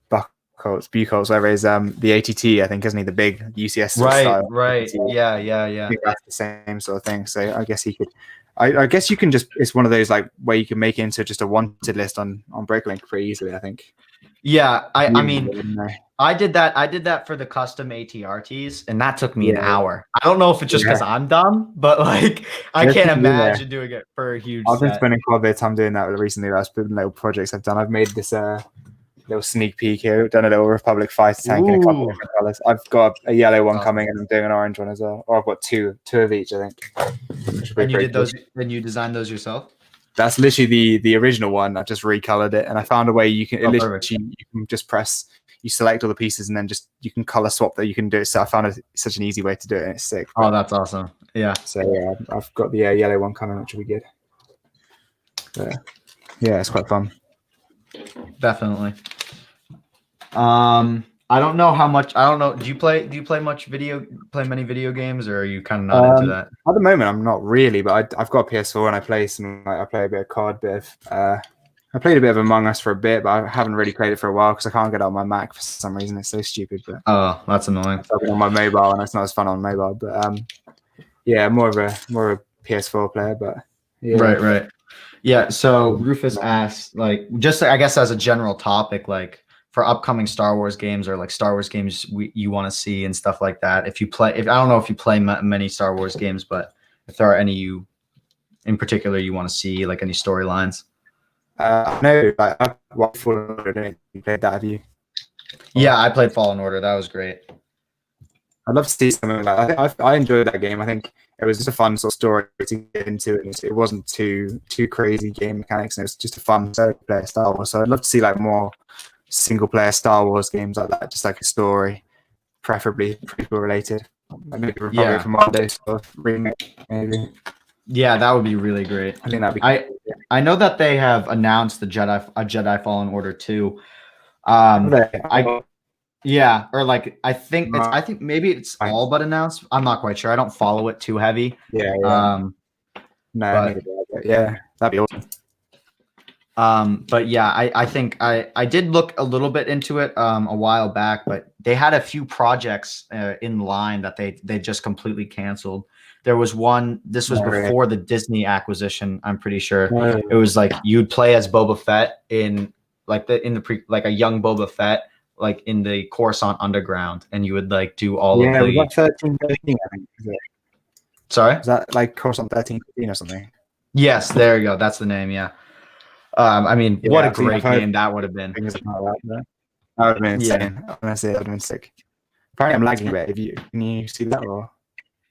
B: Buchholz, whatever it is, the ATT, I think, isn't he? The big UCS style.
A: Right. Yeah.
B: I think that's the same sort of thing. So I guess he could. I guess you can just. It's one of those like where you can make it into just a wanted list on Breaklink pretty easily, I think.
A: Yeah, I mean, I did that for the custom ATRTs, and that took me an hour. I don't know if it's just because I'm dumb, but like I can't imagine doing it for a huge.
B: I've been spending quite a bit of time doing that recently. That's been little projects I've done. I've made this little sneak peek here. We've done a little Republic fighter tank in a couple of different colors. I've got a yellow one coming, and I'm doing an orange one as well. Or I've got two of each, I think.
A: And you did those? And you designed those yourself?
B: That's literally the original one. I just recolored it, and I found a way you can you can just press. You select all the pieces, and then you can color swap that. You can do it. So I found such an easy way to do it, and it's sick.
A: Oh, that's awesome! Yeah.
B: So yeah, I've got the yellow one coming, which will be good. But, yeah, it's quite fun.
A: Definitely. I don't know how much. I don't know. Do you play many video games, or are you kind of not into that?
B: At the moment, I'm not really, but I've got a PS4 and I play I play a bit of COD, I played a bit of Among Us for a bit, but I haven't really played it for a while because I can't get it on my Mac for some reason. It's so stupid. But
A: oh, that's annoying.
B: I've got it on my mobile, and it's not as fun on mobile. But yeah, more of a PS4 player. But yeah.
A: Right. Yeah. So Rufus asked, like, just I guess as a general topic, like for upcoming Star Wars games or like Star Wars games you want to see and stuff like that. If I don't know if you play many Star Wars games, but if there are any you in particular you want to see, like any storylines.
B: No, I've watched Fallen Order. You played that, have you?
A: Yeah, I played Fallen Order. That was great.
B: I'd love to see something like that. I enjoyed that game. I think it was just a fun sort of story to get into, and it wasn't too crazy game mechanics. And it was just a fun player Star Wars. So I'd love to see like more single player Star Wars games like that, just like a story, preferably prequel related. Like maybe Republic Commando sort of remake, maybe.
A: Yeah, that would be really great.
B: I think that'd be cool.
A: I know that they have announced a Jedi Fallen Order 2. Yeah, or like I think maybe it's all but announced. I'm not quite sure. I don't follow it too heavy.
B: Yeah. Yeah, that'd be awesome.
A: But yeah, I think I did look a little bit into it a while back, but they had a few projects in line that they just completely canceled. There was one. This was before the Disney acquisition. I'm pretty sure it was like you'd play as Boba Fett in like a young Boba Fett, like in the Coruscant Underground, and you would like do all of the.
B: Yeah, 13, 13, I think.
A: Sorry,
B: is that like Coruscant 13, 15 or something?
A: Yes, there you go. That's the name. Yeah. I mean, what a great game that would have been.
B: That would have been insane. Honestly, that would have been sick. Apparently, I'm lagging a bit. Can you see that or?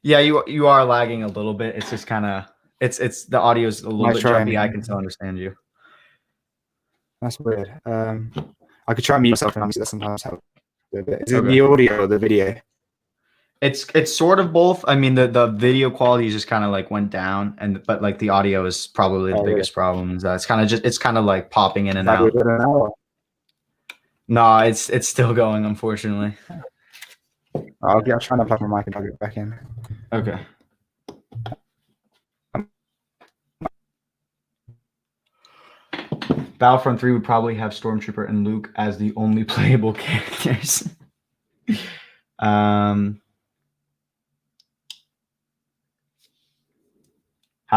A: Yeah, you are lagging a little bit. It's just kind of it's the audio's a little bit jumpy. I can still understand you.
B: That's weird. I could try and mute myself and that sometimes helps a bit. Is it the audio or the video?
A: It's sort of both. I mean, the video quality just kind of like went down, but like the audio is probably the biggest problem. It's kind of like popping in and out. No, it's still going, unfortunately.
B: I'll try and unplug my mic and plug it back in.
A: Okay. Battlefront 3 would probably have Stormtrooper and Luke as the only playable characters. How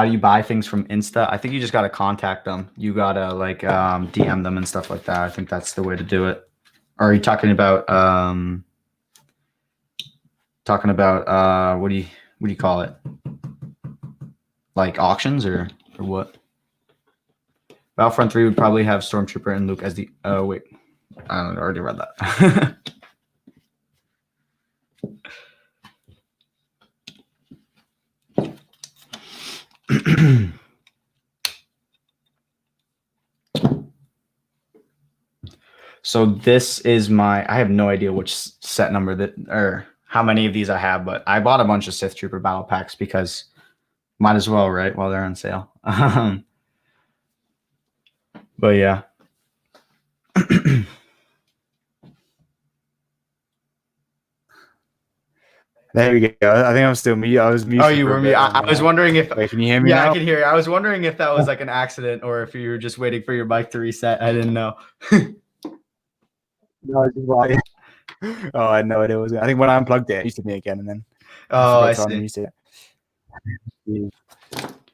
A: do you buy things from Insta? I think you just got to contact them. You got to like DM them and stuff like that. I think that's the way to do it. Or are you talking about what do you call it? Like auctions or what? Battlefront 3 would probably have Stormtrooper and Luke as the wait. I already read that. So this is I have no idea which set number or how many of these I have, but I bought a bunch of Sith Trooper battle packs because might as well, right? While they're on sale. But yeah.
B: There we go. I think I'm still me. I was muted.
A: Oh, you were me. I was wondering if.
B: Wait, can you hear me?
A: Yeah,
B: now?
A: I can hear you. I was wondering if that was like an accident or if you were just waiting for your mic to reset. I didn't know.
B: No, oh, I know it was. I think when I unplugged it muted me again, and then.
A: Oh, I see.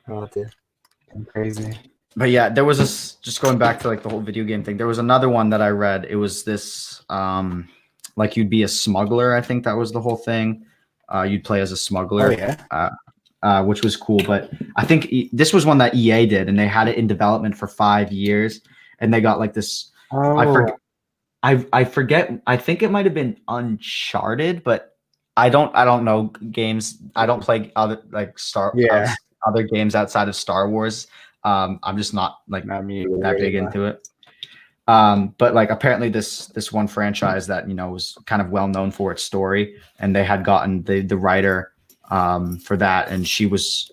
B: Oh dear, I'm crazy.
A: But yeah, there was this. Just going back to like the whole video game thing. There was another one that I read. It was this. Like you'd be a smuggler. I think that was the whole thing. You'd play as a smuggler, which was cool. But I think this was one that EA did, and they had it in development for 5 years, and they got like this. I forget. I think it might have been Uncharted, but I don't know games. I don't play other like other games outside of Star Wars. I'm just not like that big into it. But like apparently this one franchise that was kind of well known for its story, and they had gotten the writer for that, and she was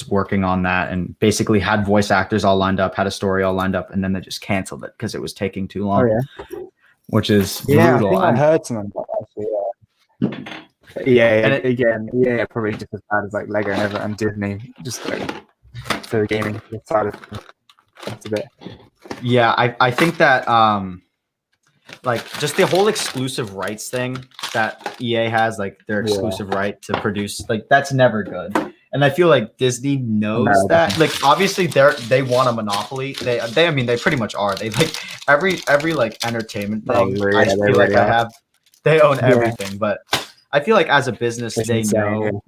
A: working on that and basically had voice actors all lined up, had a story all lined up, and then they just canceled it because it was taking too long. Which is brutal.
B: I heard something about that. Yeah, probably just as bad as like Lego and Disney, just like for the gaming side of it. That's a bit.
A: Yeah, I think that like just the whole exclusive rights thing that EA has, like their exclusive right to produce, like that's never good. And I feel like Disney knows that. Like obviously they want a monopoly. They I mean they pretty much are. They like every like entertainment thing. I feel like they own everything. But I feel like as a business they know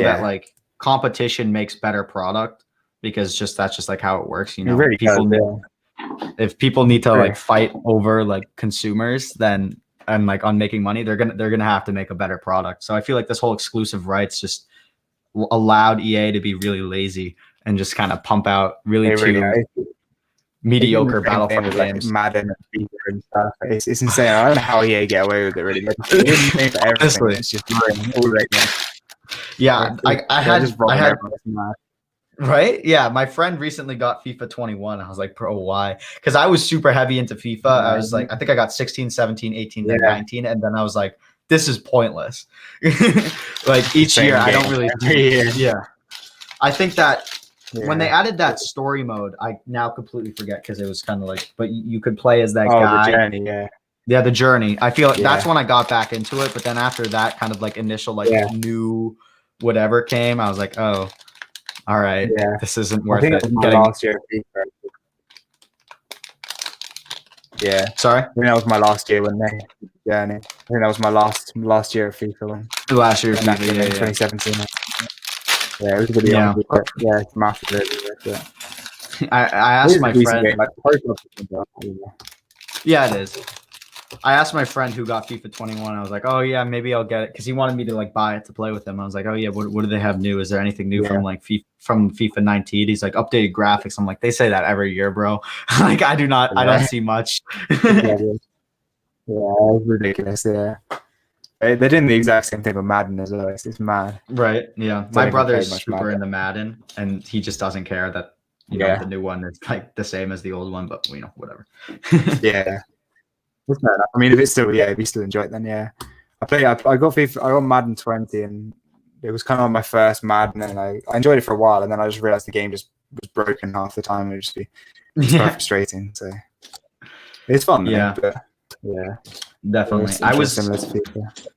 A: that like competition makes better product, because that's just like how it works. If people need to like fight over like consumers then and like on making money, they're gonna have to make a better product. So I feel like this whole exclusive rights just allowed EA to be really lazy and just kind of pump out really mediocre Battlefront games.
B: Like Madden and FIFA and stuff. It's insane. I don't know how EA get away with it really. It's just
A: I had right? Yeah, my friend recently got FIFA 21. I was like, bro, why? Because I was super heavy into FIFA. I was like, I think I got 16, 17, 18, and 19. And then I was like, this is pointless. Like each year, I don't really. Yeah. I think that when they added that story mode, I now completely forget because it was kind of like, but you could play as that guy.
B: The journey,
A: yeah, the journey. I feel like that's when I got back into it. But then after that kind of like initial like new whatever came, I was like, oh. All right, this isn't worth it.
B: Last year,
A: sorry.
B: I think that was my last year when they journey. I think that was my last year of FIFA one.
A: Last year of FIFA,
B: 2017. Yeah, it was really it's massive.
A: I asked my friend. Yeah, it is. I asked my friend who got FIFA 21. I was like, "Oh yeah, maybe I'll get it," because he wanted me to like buy it to play with him. I was like, "Oh yeah, what do they have new? Is there anything new from like FIFA 19?" He's like, "Updated graphics." I'm like, "They say that every year, bro." Like I don't see much.
B: It's ridiculous. Yeah, they're doing the exact same thing with Madden as well. It's mad.
A: Right? Yeah, my brother's super into Madden, and he just doesn't care that the new one is like the same as the old one, but whatever.
B: Yeah. I mean, if you still enjoy it, then I got Madden 20, and it was kind of my first Madden, and I enjoyed it for a while, and then I just realized the game just was broken half the time. It would just be quite frustrating. So it's fun, but
A: definitely. I was
B: similar to FIFA.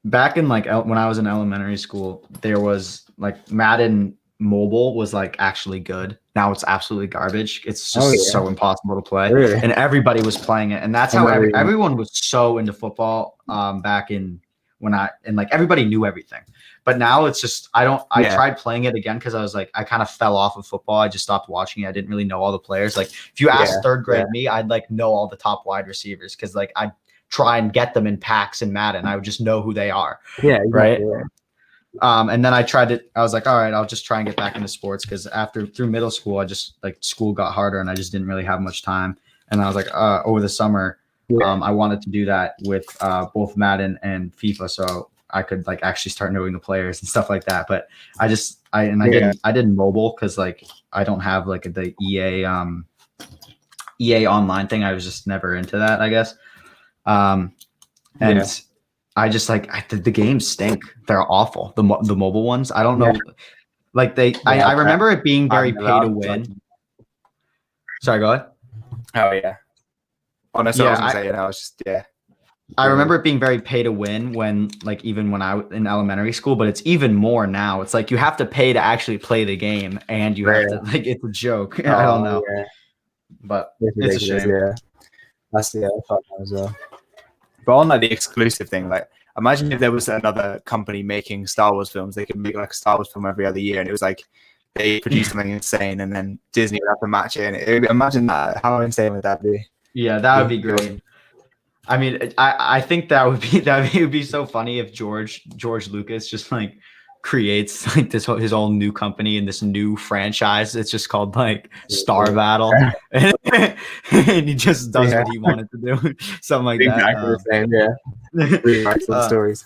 A: Back in like when I was in elementary school, there was like Madden mobile was like actually good. Now it's absolutely garbage. It's just so impossible to play.
B: Really?
A: And everybody was playing it. And that's how everyone was so into football back in like everybody knew everything. But now it's just I tried playing it again because I was like I kind of fell off of football. I just stopped watching it. I didn't really know all the players. Like if you asked third grade me, I'd like know all the top wide receivers because like I'd try and get them in packs in Madden. I would just know who they are.
B: Yeah.
A: Right. Yeah. And then I was like, all right, I'll just try and get back into sports because through middle school, I just like school got harder and I just didn't really have much time. And I was like, over the summer, I wanted to do that with both Madden and FIFA, so I could like actually start knowing the players and stuff like that. But I did mobile because like I don't have like the EA online thing. I was just never into that, I guess. I just like the games stink. They're awful. The mobile ones. I don't know. Like I remember it being very pay to win. Sorry, go ahead.
B: Oh yeah. Oh no, so I was gonna say it's just
A: I remember it being very pay to win when like even when I was in elementary school, but it's even more now. It's like you have to pay to actually play the game, and you have to like it's a joke. I don't know, but it's a shame.
B: Yeah, that's I thought that as well. But on like the exclusive thing, like imagine if there was another company making Star Wars films, they could make like a Star Wars film every other year, and it was like they produced something insane, and then Disney would have to match it. And imagine that. How insane would that be?
A: Yeah, that would be great. I mean, I think that would be so funny if George Lucas just like creates like his own new company and this new franchise. It's just called like Star Battle, and he just does what he wanted to do, something like
B: exactly
A: that.
B: The same, rewrites some stories.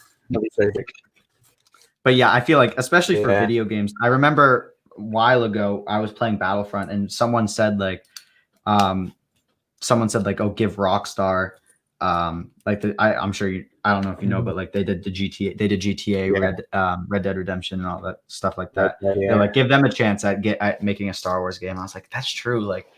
A: But yeah, I feel like especially for video games, I remember a while ago I was playing Battlefront and someone said like, oh, give Rockstar. Like I'm sure I don't know if you know, but like they did GTA, Red Dead Redemption and all that stuff like that. They're like, give them a chance at making a Star Wars game. I was like, that's true. Like,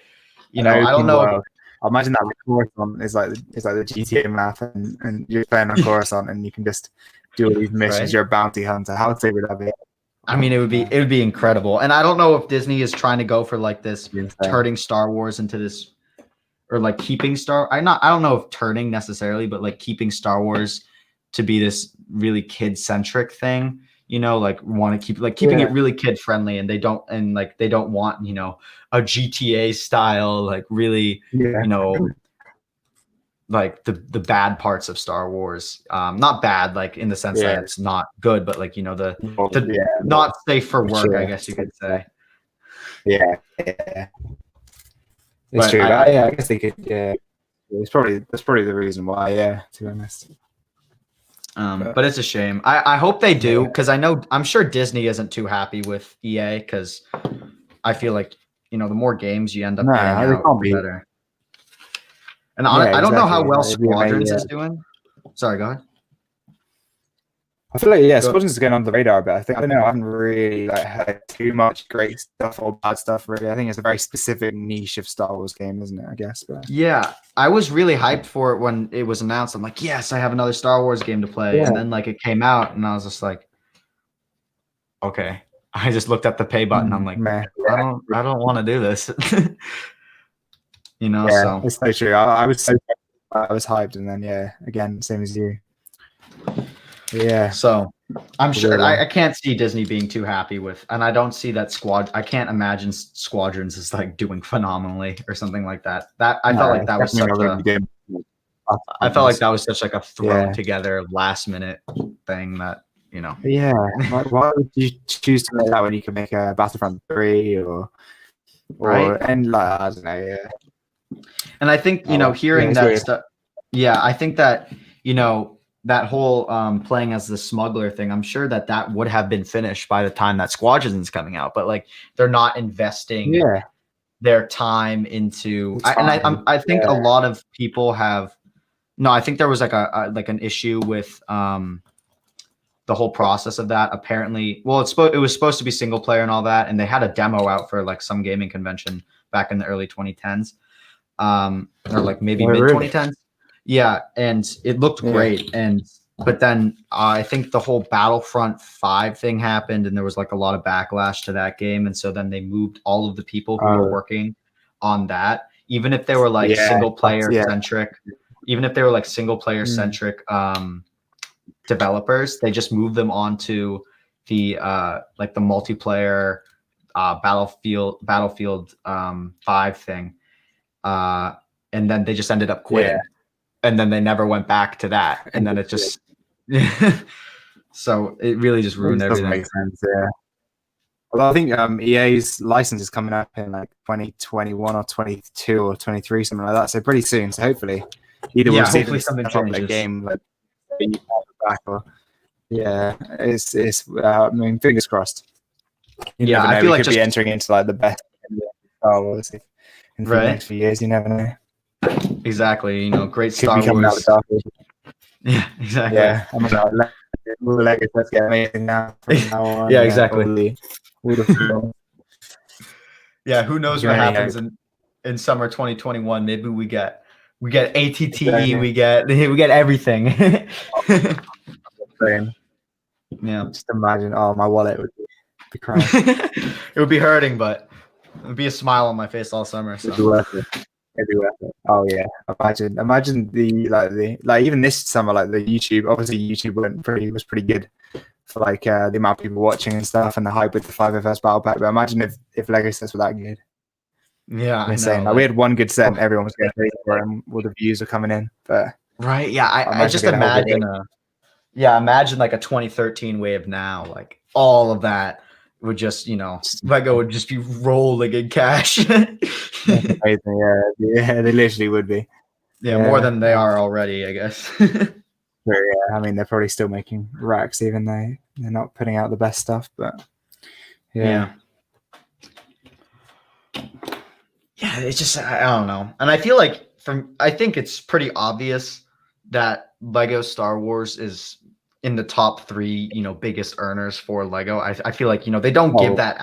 A: I don't know.
B: I imagine that Coruscant is like the GTA map, and you're playing on Coruscant, and you can just do all these missions. Right? You're a bounty hunter. How sick would that be?
A: I mean, it would be incredible. And I don't know if Disney is trying to go for like this turning Star Wars into this. Or like keeping I don't know if turning necessarily, but like keeping Star Wars to be this really kid-centric thing, like want to keeping it really kid-friendly, and they don't want, a GTA style, like really, like the bad parts of Star Wars. Not bad, like in the sense that it's not good, but like, not safe for work, I guess you could say.
B: Yeah. It's true. I guess they could. Yeah, that's probably the reason why. Yeah, to be honest.
A: But it's a shame. I hope they do, because I'm sure Disney isn't too happy with EA, because I feel like the more games you end up getting out, the better. And I don't know how well Squadrons is doing. Sorry, go ahead.
B: I feel like Squadrons is getting under the radar, but I don't know. I haven't really heard too much great stuff or bad stuff. Really, I think it's a very specific niche of Star Wars game, isn't it? I guess. But
A: yeah, I was really hyped for it when it was announced. I'm like, yes, I have another Star Wars game to play. And then like it came out, and I was just like, okay. I just looked at the pay button. I'm like, I don't want to do this. So
B: it's so true. I was hyped, and then again, same as you. Yeah.
A: So I'm sure I can't see Disney being too happy with, and I don't see that I can't imagine Squadrons is like doing phenomenally or something like that. I felt like that was such like a thrown together last minute thing that,
B: Yeah. Why would you choose to make that when you can make a Battlefront 3 or and like, I don't know,
A: And I think, hearing that stuff, I think that, that whole playing as the smuggler thing, I'm sure that would have been finished by the time that Squadrons is coming out, but like they're not investing their time into. I think a lot of people have. No, I think there was like an issue with the whole process of that. Apparently, well, it was supposed to be single player and all that, and they had a demo out for like some gaming convention back in the early 2010s, or like maybe mid 2010s. Yeah, and it looked great, but then I think the whole Battlefront 5 thing happened, and there was like a lot of backlash to that game, and so then they moved all of the people who were working on that, even if they were like single player centric, developers, they just moved them onto the like the multiplayer Battlefield 5 thing, and then they just ended up quitting. And then they never went back to that. And then it just, so it really just ruined everything.
B: Makes sense, Well, I think EA's license is coming up in like 2021 or 22 or 23, something like that. So pretty soon. So hopefully, either we'll see something changes. Game like back or it's I mean, fingers crossed.
A: I feel like
B: could be entering into like the best Star Wars in the next few years. You never know.
A: Exactly, great Star Wars. Yeah, exactly.
B: Yeah, let's get amazing now. On,
A: exactly. Yeah, who knows what happens in summer 2021? Maybe we get ATT, we get everything.
B: Just imagine. Oh, my wallet would be crying.
A: It would be hurting, but it would be a smile on my face all summer. So.
B: It'd be worth it. Oh yeah, imagine the even this summer, like the YouTube. Obviously, YouTube was pretty good for like the amount of people watching and stuff, and the hype with the 5FS Battle Pack. But imagine if Lego sets were that good.
A: Yeah,
B: insane. Like, we had one good set, and everyone was going crazy for it, and all the views are coming in. But
A: right, yeah, I just imagine imagine like a 2013 wave now, like all of that would just, Lego would just be rolling in cash.
B: Amazing, yeah, they literally would be.
A: Yeah, more than they are already, I guess.
B: But yeah, I mean, they're probably still making racks, even though they're not putting out the best stuff. But yeah,
A: it's just, I don't know. And I feel like I think it's pretty obvious that Lego Star Wars is in the top 3, biggest earners for Lego. I feel like, they don't give that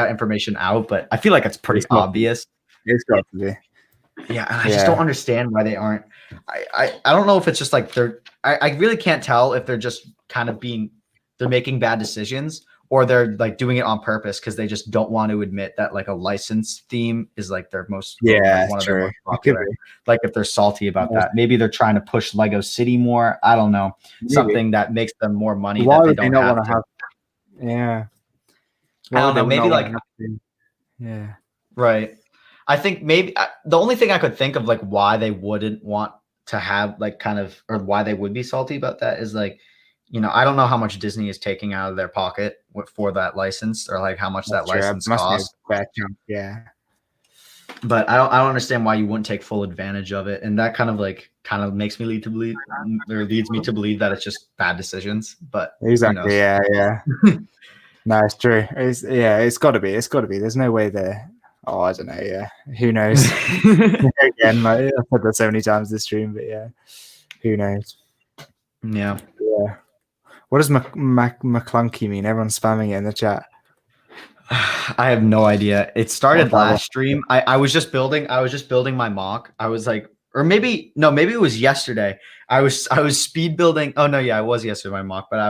A: information out, but I feel like it's pretty obvious.
B: It's got to be.
A: Yeah, and I just don't understand why they aren't. I don't know if it's just like I really can't tell if they're just kind of they're making bad decisions, or they're like doing it on purpose because they just don't want to admit that like a licensed theme is like their most one of their most popular. Like if they're salty about that, maybe they're trying to push Lego City more. I don't know, something that makes them more money.
B: Why
A: that
B: would they not want to have? Yeah,
A: I don't know. Maybe like right. I think maybe the only thing I could think of like why they wouldn't want to have like kind of, or why they would be salty about that is like, I don't know how much Disney is taking out of their pocket for that license, or like how much that license costs.
B: Yeah.
A: But I don't understand why you wouldn't take full advantage of it. And that kind of makes me leads me to believe that it's just bad decisions. But
B: exactly. Yeah. No, it's true. It's got to be. There's no way there. Oh, I don't know. Yeah, who knows? Again, like I've said that so many times this stream, but yeah, who knows?
A: Yeah.
B: What does McClunky mean? Everyone's spamming it in the chat.
A: I have no idea. It started last stream. I was just building my mock. I was like, or maybe it was yesterday. I was speed building. Oh no, yeah, it was yesterday my mock, but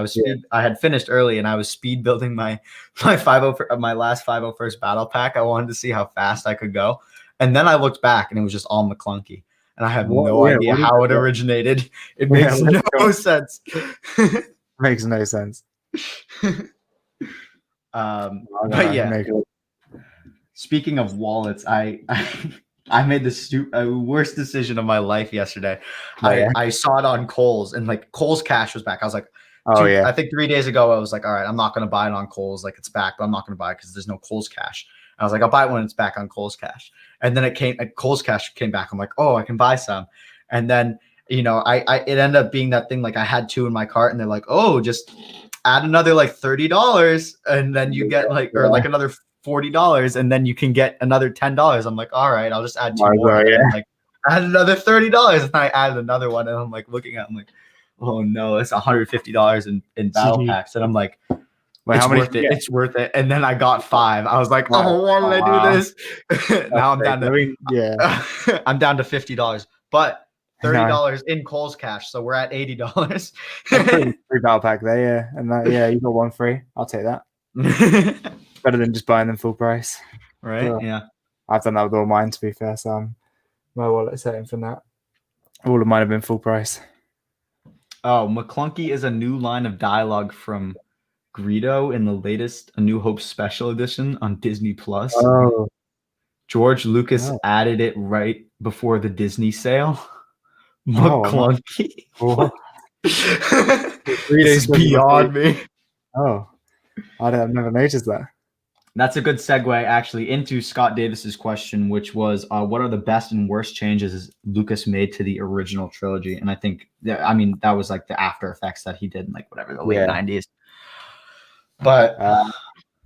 A: I had finished early and I was speed building my last 501st battle pack. I wanted to see how fast I could go. And then I looked back and it was just all McClunky. And I have no idea how it originated. It makes no sense.
B: Makes no sense.
A: But yeah. Speaking of wallets, I made the worst decision of my life yesterday. I saw it on Kohl's, and like Kohl's Cash was back. I was like, I think 3 days ago I was like, all right, I'm not going to buy it on Kohl's. Like it's back, but I'm not going to buy it because there's no Kohl's Cash. I was like, I'll buy it when it's back on Kohl's Cash. And then Kohl's Cash came back. I'm like, oh, I can buy some. And then, it ended up being that thing. Like I had 2 in my cart and they're like, oh, just add another like $30. And then you get or like another $40, and then you can get another $10. I'm like, all right, I'll just add 2 more. And like, add another $30, and I added another one, and I'm like looking at, I'm like, oh no, it's $150 in battle packs, and I'm like, it's worth it. And then I got 5. I was like, oh, why did I do this? Now I'm down to I'm down to $50, but $30 in Kohl's Cash, so we're at $80.
B: Free battle pack there, yeah, and you got 1 free. I'll take that. Better than just buying them full price,
A: right? Yeah,
B: I've done that with all mine, to be fair. So my wallet's setting from that. All of mine have been full price.
A: Oh, McClunky is a new line of dialogue from Greedo in the latest A New Hope special edition on Disney Plus.
B: Oh,
A: George Lucas added it right before the Disney sale. McClunky. This is beyond me.
B: Oh, I've never noticed that.
A: That's a good segue actually into Scott Davis's question, which was, what are the best and worst changes Lucas made to the original trilogy? And I think, that was like the after effects that he did in like whatever the late 90s. But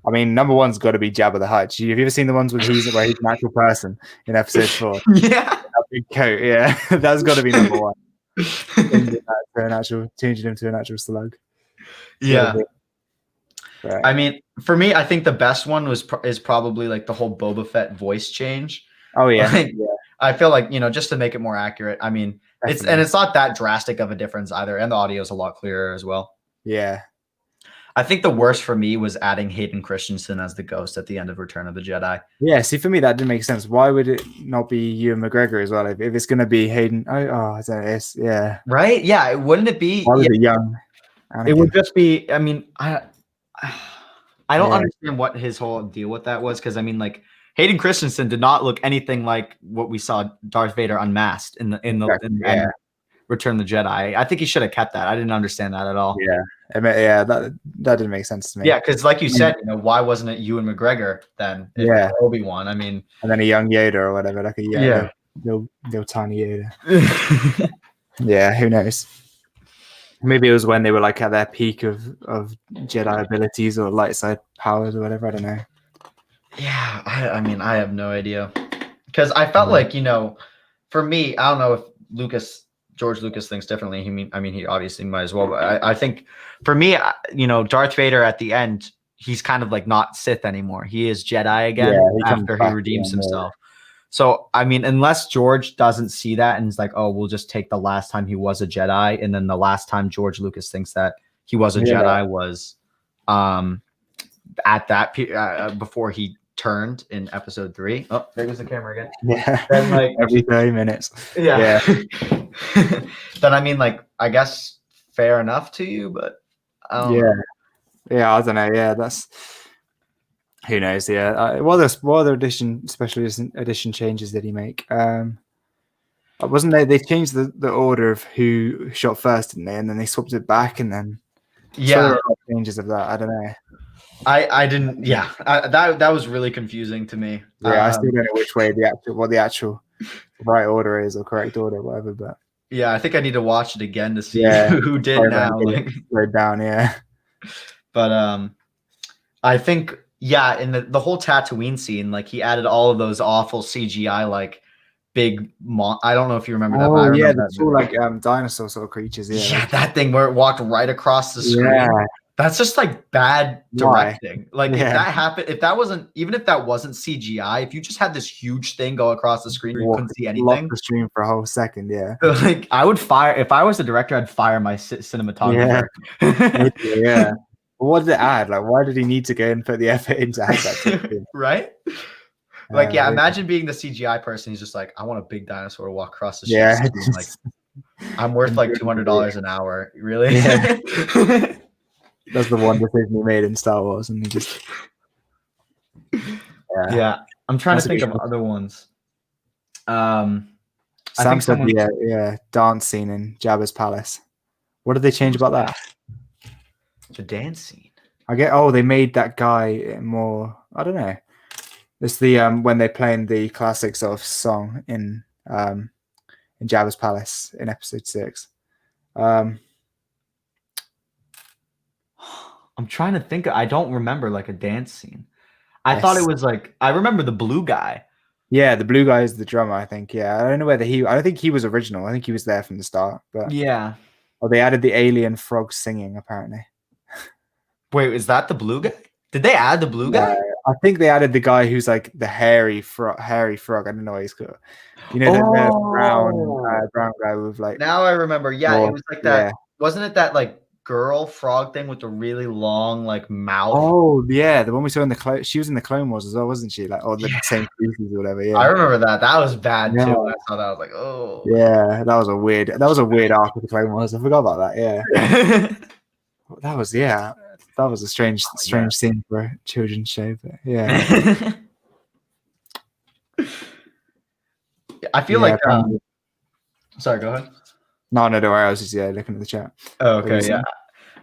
B: number one's got to be Jabba the Hutt. Have you ever seen the ones where he's an actual person in episode 4?
A: Yeah,
B: that big coat. Yeah, that's got to be number one. Changing him to an actual slug.
A: Yeah. Right. For me, I think the best one is probably like the whole Boba Fett voice change.
B: Oh yeah.
A: I feel like, just to make it more accurate. It's not that drastic of a difference either, and the audio is a lot clearer as well.
B: Yeah.
A: I think the worst for me was adding Hayden Christensen as the ghost at the end of Return of the Jedi.
B: Yeah, see, for me that didn't make sense. Why would it not be Ewan McGregor as well if it's going to be Hayden? Yeah. Right?
A: Yeah, wouldn't it be?
B: Why was it young?
A: Anakin? It would just be. I don't understand what his whole deal with that was, because like Hayden Christensen did not look anything like what we saw Darth Vader unmasked in the Return of the Jedi. I think he should have kept that. I didn't understand that at all.
B: Yeah, that didn't make sense to me.
A: Yeah, because like you said, why wasn't it Ewan McGregor then? Obi-Wan. I mean,
B: and then a young Yoda or whatever, like a little tiny Yoda. Yeah, who knows? Maybe it was when they were like at their peak of Jedi abilities or light side powers or whatever. I don't know.
A: Yeah, I mean, I have no idea. Because I felt like, for me, I don't know if George Lucas thinks differently. He obviously might as well. But I think for me, Darth Vader at the end, he's kind of like not Sith anymore. He is Jedi again after he redeems himself. So, I mean, unless George doesn't see that and is like, oh, we'll just take the last time he was a Jedi. And then the last time George Lucas thinks that he was a Jedi was at that before he turned in episode 3. Oh, there goes the camera again.
B: Yeah.
A: Then, like,
B: every 30 minutes.
A: Yeah. Then, I mean, like, I guess fair enough to you, but I don't know.
B: Yeah, I don't know. Yeah, that's... Who knows? Yeah. What other special edition changes did he make? Wasn't they changed the order of who shot first, didn't they? And then they swapped it back, and then there were changes of that. I don't know.
A: I didn't. Yeah, that was really confusing to me.
B: Yeah, I still don't know which way the actual right order is or correct order, or whatever. But
A: yeah, I think I need to watch it again to see who did now.
B: Like down, yeah.
A: But I think. Yeah, in the whole Tatooine scene, like he added all of those awful CGI, like big. I don't know if you remember that.
B: Oh yeah, that's all like dinosaur sort of creatures.
A: Yeah, that thing where it walked right across the screen. Yeah. That's just like bad directing. Like if that happened, if that wasn't CGI, if you just had this huge thing go across the screen, you couldn't see anything.
B: Lock the stream for a whole second. Yeah,
A: like I would fire if I was the director. I'd fire my cinematographer.
B: Yeah. What did it add? Like, why did he need to go and put the effort into that?
A: Right? Like, imagine being the CGI person. He's just like, I want a big dinosaur to walk across the street.
B: Yeah.
A: Like, I'm worth like $200 an hour. Really?
B: Yeah. That's the one decision he made in Star Wars, and he just.
A: Yeah. I'm trying to think of other ones.
B: Sam said the dance scene in Jabba's palace. What did they change about that?
A: The dance scene.
B: They made that guy more. I don't know. It's the when they playing the classic sort of song in Jabba's palace in episode 6.
A: I'm trying to think. I don't remember like a dance scene. I thought it was like I remember the blue guy.
B: Yeah, the blue guy is the drummer. I think. Yeah, I don't know whether I don't think he was original. I think he was there from the start. But
A: yeah.
B: Oh, they added the alien frog singing apparently.
A: Wait, is that the blue guy? Did they add the blue guy?
B: I think they added the guy who's like the hairy frog. I don't know what he's called. You know, the brown guy with like.
A: Now I remember. Yeah, it was like that. Yeah. Wasn't it that like girl frog thing with the really long like mouth?
B: Oh yeah, the one we saw in the she was in the Clone Wars as well, wasn't she? Like, the same species or whatever. Yeah,
A: I remember that. That was bad too. I saw that. I was like, oh.
B: Yeah, that was a weird arc of the Clone Wars. I forgot about that. Yeah. That was a strange scene for a children's show, but yeah.
A: I feel like. Sorry, go ahead.
B: No, don't worry. I was just looking at the chat.
A: Oh, okay, yeah.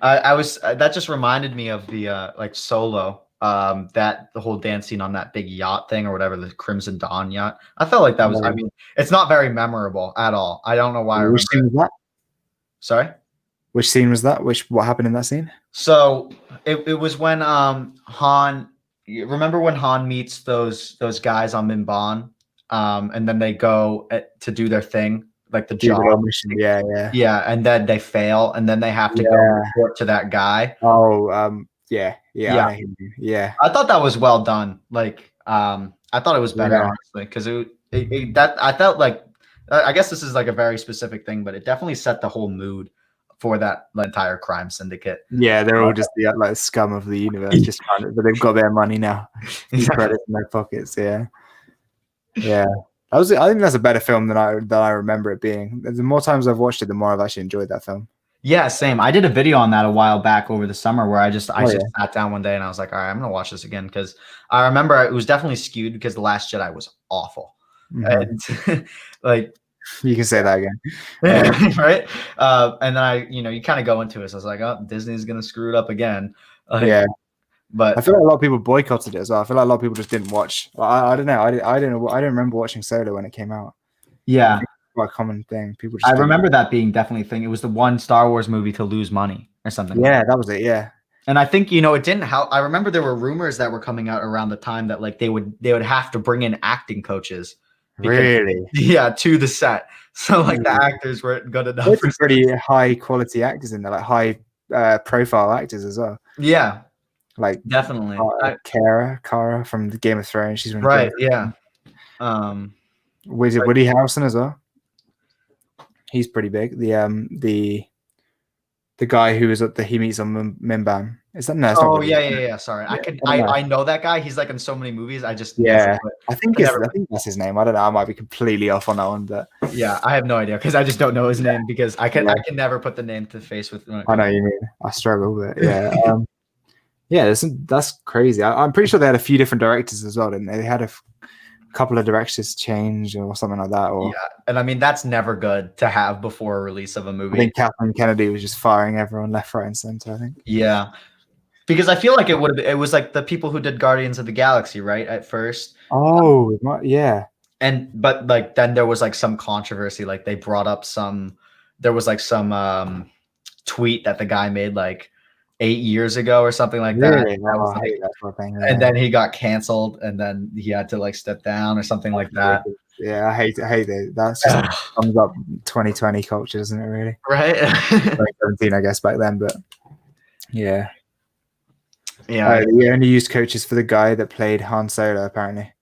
A: I was. That just reminded me of the like Solo. That the whole dance scene on that big yacht thing or whatever, the Crimson Dawn yacht. I felt like that was. I mean, it's not very memorable at all. I don't know why.
B: Which scene was that?
A: Sorry.
B: Which scene was that? What happened in that scene?
A: So it was when Han. Remember when Han meets those guys on Mimban, and then they go to do their thing, like the job
B: mission. Yeah.
A: Yeah, and then they fail, and then they have to go report to that guy.
B: Oh, yeah. I
A: thought that was well done. Like, I thought it was better honestly, because I felt like I guess this is like a very specific thing, but it definitely set the whole mood for that entire crime syndicate.
B: Yeah, they're all just the like scum of the universe, just but they've got their money now. These credits in their pockets. Yeah. I think that's a better film than I remember it being. The more times I've watched it, the more I've actually enjoyed that film.
A: Yeah, same. I did a video on that a while back over the summer where I just sat down one day and I was like, all right, I'm gonna watch this again because I remember it was definitely skewed because The Last Jedi was awful. And like
B: you can say that again.
A: Right? And then you kind of go into it. So I was like, oh, Disney's gonna screw it up again. But
B: I feel like a lot of people boycotted it as well. I feel like a lot of people just didn't watch. I don't know. I don't remember watching Solo when it came out.
A: Yeah.
B: Quite a common thing. People just
A: remember that being definitely a thing. It was the one Star Wars movie to lose money or something.
B: Yeah, that was it. Yeah.
A: And I think, it didn't help. I remember there were rumors that were coming out around the time that like they would have to bring in acting coaches.
B: Really?
A: Yeah, to the set. So like the actors weren't good enough.
B: There's some pretty high quality actors in there, like high profile actors as well.
A: Yeah.
B: Like
A: definitely.
B: Cara from the Game of Thrones. She's
A: right, yeah.
B: Woody Harrelson as well. He's pretty big. The guy who was at he meets on Mimbam. Is that no?
A: Oh yeah. Sorry, I know that guy. He's like in so many movies. I just
B: I think that's his name. I don't know. I might be completely off on that one, but
A: yeah, I have no idea because I just don't know his name because I can never put the name to the face with.
B: I know you mean. I struggle with it. Yeah. Yeah, that's crazy. I'm pretty sure they had a few different directors as well, didn't they? They had a couple of directors change or something like that. Or
A: and I mean that's never good to have before a release of a movie.
B: I think Kathleen Kennedy was just firing everyone left, right, and center. I think.
A: Yeah, because I feel like it was like the people who did Guardians of the Galaxy, right? At first.
B: Oh, yeah.
A: But like then there was like some controversy. Like they brought up there was like some tweet that the guy made like 8 years ago or something like that.
B: Really?
A: And then he got canceled and then he had to like step down or something like that.
B: Yeah, I hate it. That's just comes up 2020 culture, isn't it, really?
A: Right.
B: 2017, I guess, back then, but yeah.
A: Yeah.
B: They only used coaches for the guy that played Han Solo, apparently.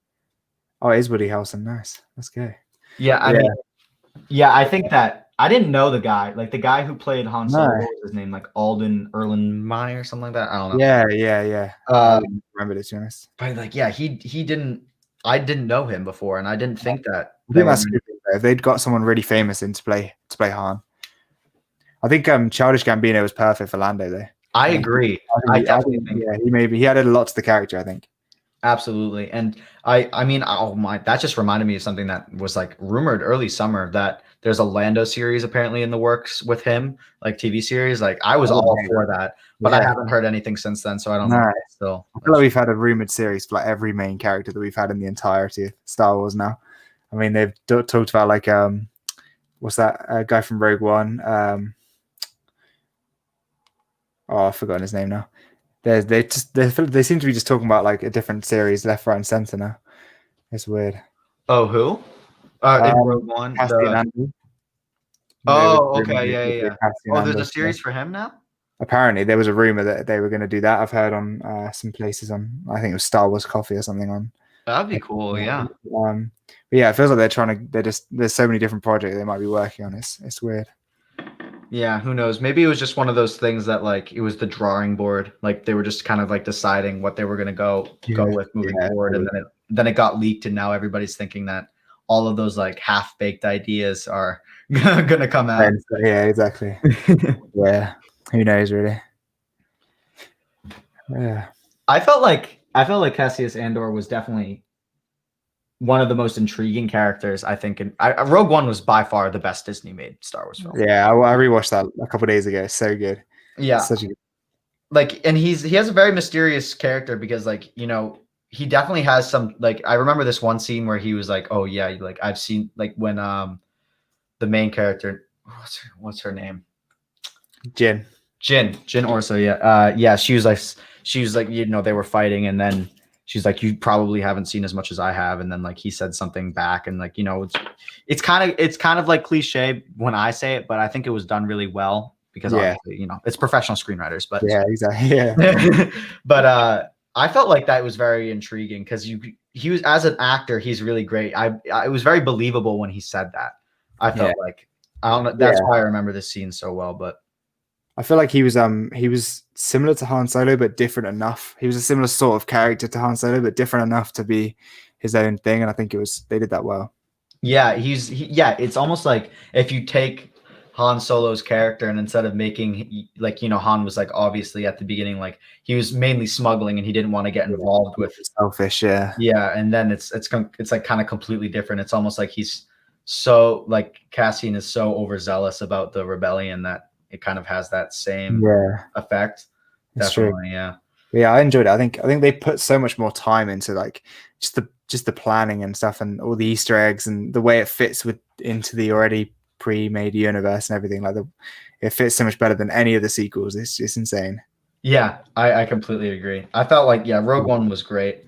B: Oh, it is Woody Harrelson. Nice. Let's go.
A: Yeah, I mean, I think that I didn't know the guy, like the guy who played Han Solo. What was his name? Like Alden Erlenmeyer or something like that. I don't know.
B: Yeah. I remember this, to be honest.
A: But like, yeah, he didn't. I didn't know him before, and I didn't think that.
B: I think that's good. If they'd got someone really famous in to play Han, I think Childish Gambino was perfect for Lando, though.
A: I agree. I definitely think.
B: Yeah, he added a lot to the character, I think.
A: Absolutely. And I mean, oh my, that just reminded me of something that was like rumored early summer that there's a Lando series apparently in the works with him, like TV series. Like I was all for that, but I haven't heard anything since then. So I don't know. Still,
B: I feel like we've had a rumored series for like every main character that we've had in the entirety of Star Wars now. I mean, they've talked about like, what's that guy from Rogue One? I've forgotten his name now. They seem to be just talking about like a different series left, right, and center now. It's weird.
A: Oh, who? In Rogue One. Oh, okay, yeah. Oh, there's a series for him now.
B: Apparently, there was a rumor that they were going to do that. I've heard on some places on. I think it was Star Wars Coffee or something on.
A: That'd be cool, yeah.
B: But yeah, it feels like they're trying to. There's so many different projects they might be working on. It's weird.
A: Yeah, who knows? Maybe it was just one of those things that like it was the drawing board. Like they were just kind of like deciding what they were going to go with moving forward, and then it got leaked, and now everybody's thinking that all of those like half-baked ideas are going to come out.
B: Yeah, exactly. Yeah, who knows really? Yeah,
A: I felt like Cassius Andor was definitely one of the most intriguing characters, I think. And Rogue One was by far the best Disney made Star Wars film.
B: Yeah, I rewatched that a couple of days ago. It's so good.
A: Yeah,
B: such a good.
A: Like, and he has a very mysterious character because, like, he definitely has some. Like, I remember this one scene where he was like, "Oh yeah, like I've seen like when the main character, what's her name? Jin Orso. Yeah, she was like, they were fighting, and then she's like, you probably haven't seen as much as I have. And then like he said something back, and like, it's kind of like cliche when I say it, but I think it was done really well because obviously, it's professional screenwriters. But
B: yeah, exactly. Yeah.
A: But I felt like that was very intriguing because he was, as an actor, he's really great. It was very believable when he said that. I felt like, I don't know. That's why I remember this scene so well, but
B: I feel like he was similar to Han Solo, but different enough. He was a similar sort of character to Han Solo, but different enough to be his own thing. And I think they did that well.
A: Yeah, it's almost like if you take Han Solo's character, and instead of making like, you know, Han was like obviously at the beginning like he was mainly smuggling and he didn't want to get involved with
B: selfish,
A: and then it's like kind of completely different. It's almost like he's so like Cassian is so overzealous about the rebellion that it kind of has that same effect.
B: That's
A: Definitely,
B: true. Yeah, I enjoyed it. I think they put so much more time into like just the planning and stuff and all the Easter eggs and the way it fits into the already pre-made universe and everything. Like it fits so much better than any of the sequels. It's just insane.
A: Yeah, I completely agree. I felt like Rogue One was great.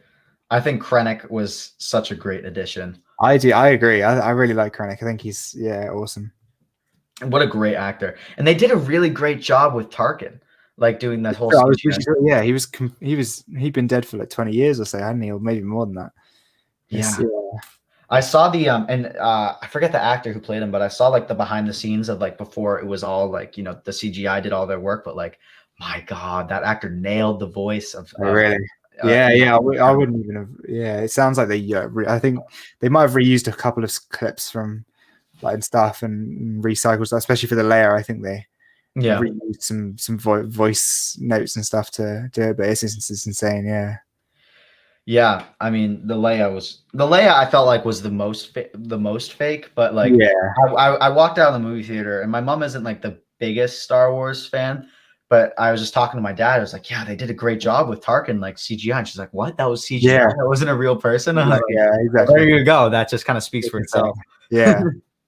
A: I think Krennic was such a great addition.
B: I agree. I really like Krennic. I think he's awesome.
A: What a great actor. And they did a really great job with Tarkin, like doing that whole
B: he'd been dead for like 20 years or so, hadn't he? Or maybe more than that.
A: Yeah. I saw the I forget the actor who played him, but I saw like the behind the scenes of like before it was all like, you know, the CGI did all their work, but like, my God, that actor nailed the voice of
B: really. I wouldn't even have. Yeah, it sounds like they. I think they might have reused a couple of clips from like and stuff and recycled stuff, especially for the Leia. I think they reused some voice notes and stuff to do it, but it's insane.
A: Yeah, I mean the Leia I felt like was the most fake, but like I walked out of the movie theater and my mom isn't like the biggest Star Wars fan. But I was just talking to my dad. I was like, yeah, they did a great job with Tarkin, like CGI. And she's like, what? That was CGI? Yeah. That wasn't a real person? I'm like, exactly. There you go. That just kind of speaks for itself.
B: Yeah,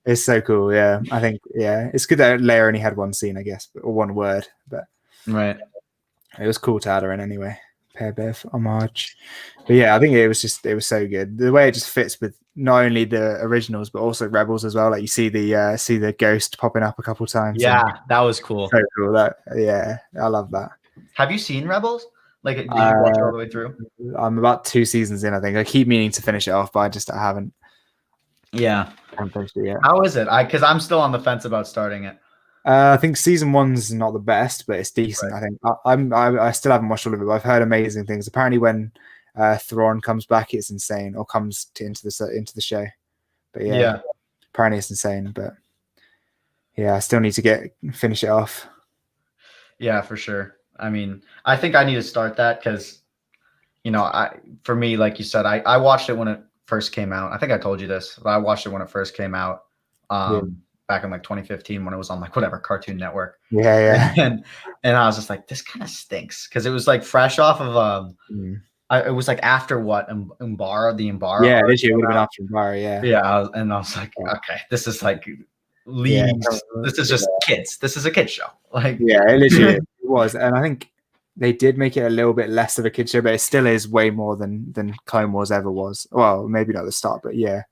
B: it's so cool. Yeah, I think, it's good that Leia only had one scene, I guess, or one word. But
A: right.
B: It was cool to add her in anyway. Pay a bit of homage. But yeah, I think it was so good. The way it just fits with not only the originals, but also Rebels as well. Like you see the ghost popping up a couple times.
A: Yeah, that was cool.
B: So cool. I love that.
A: Have you seen Rebels? Like, did you watch it all the way through?
B: I'm about 2 seasons in, I think. I keep meaning to finish it off, but I haven't.
A: Yeah.
B: I haven't finished it yet.
A: How is it? Because I'm still on the fence about starting it.
B: I think season 1's not the best, but it's decent. Right. I think I still haven't watched all of it, but I've heard amazing things. Apparently, when Thrawn comes back, it's insane, or comes into the show. But apparently it's insane. But I still need to finish it off. Yeah,
A: for sure. I mean, I think I need to start that because, you know, for me, like you said, I watched it when it first came out. I think I told you this, but I watched it when it first came out. Back in like 2015 when it was on like whatever Cartoon Network. And I was just like, this kind of stinks because it was like fresh off of it was like after what Umbara, the Umbara.
B: Yeah, this year would have been after Umbara.
A: I was like, okay, this is like leagues. This is just kids. This is a kid show. Like
B: it literally it was, and I think they did make it a little bit less of a kid show, but it still is way more than Clone Wars ever was. Well, maybe not at the start, but yeah,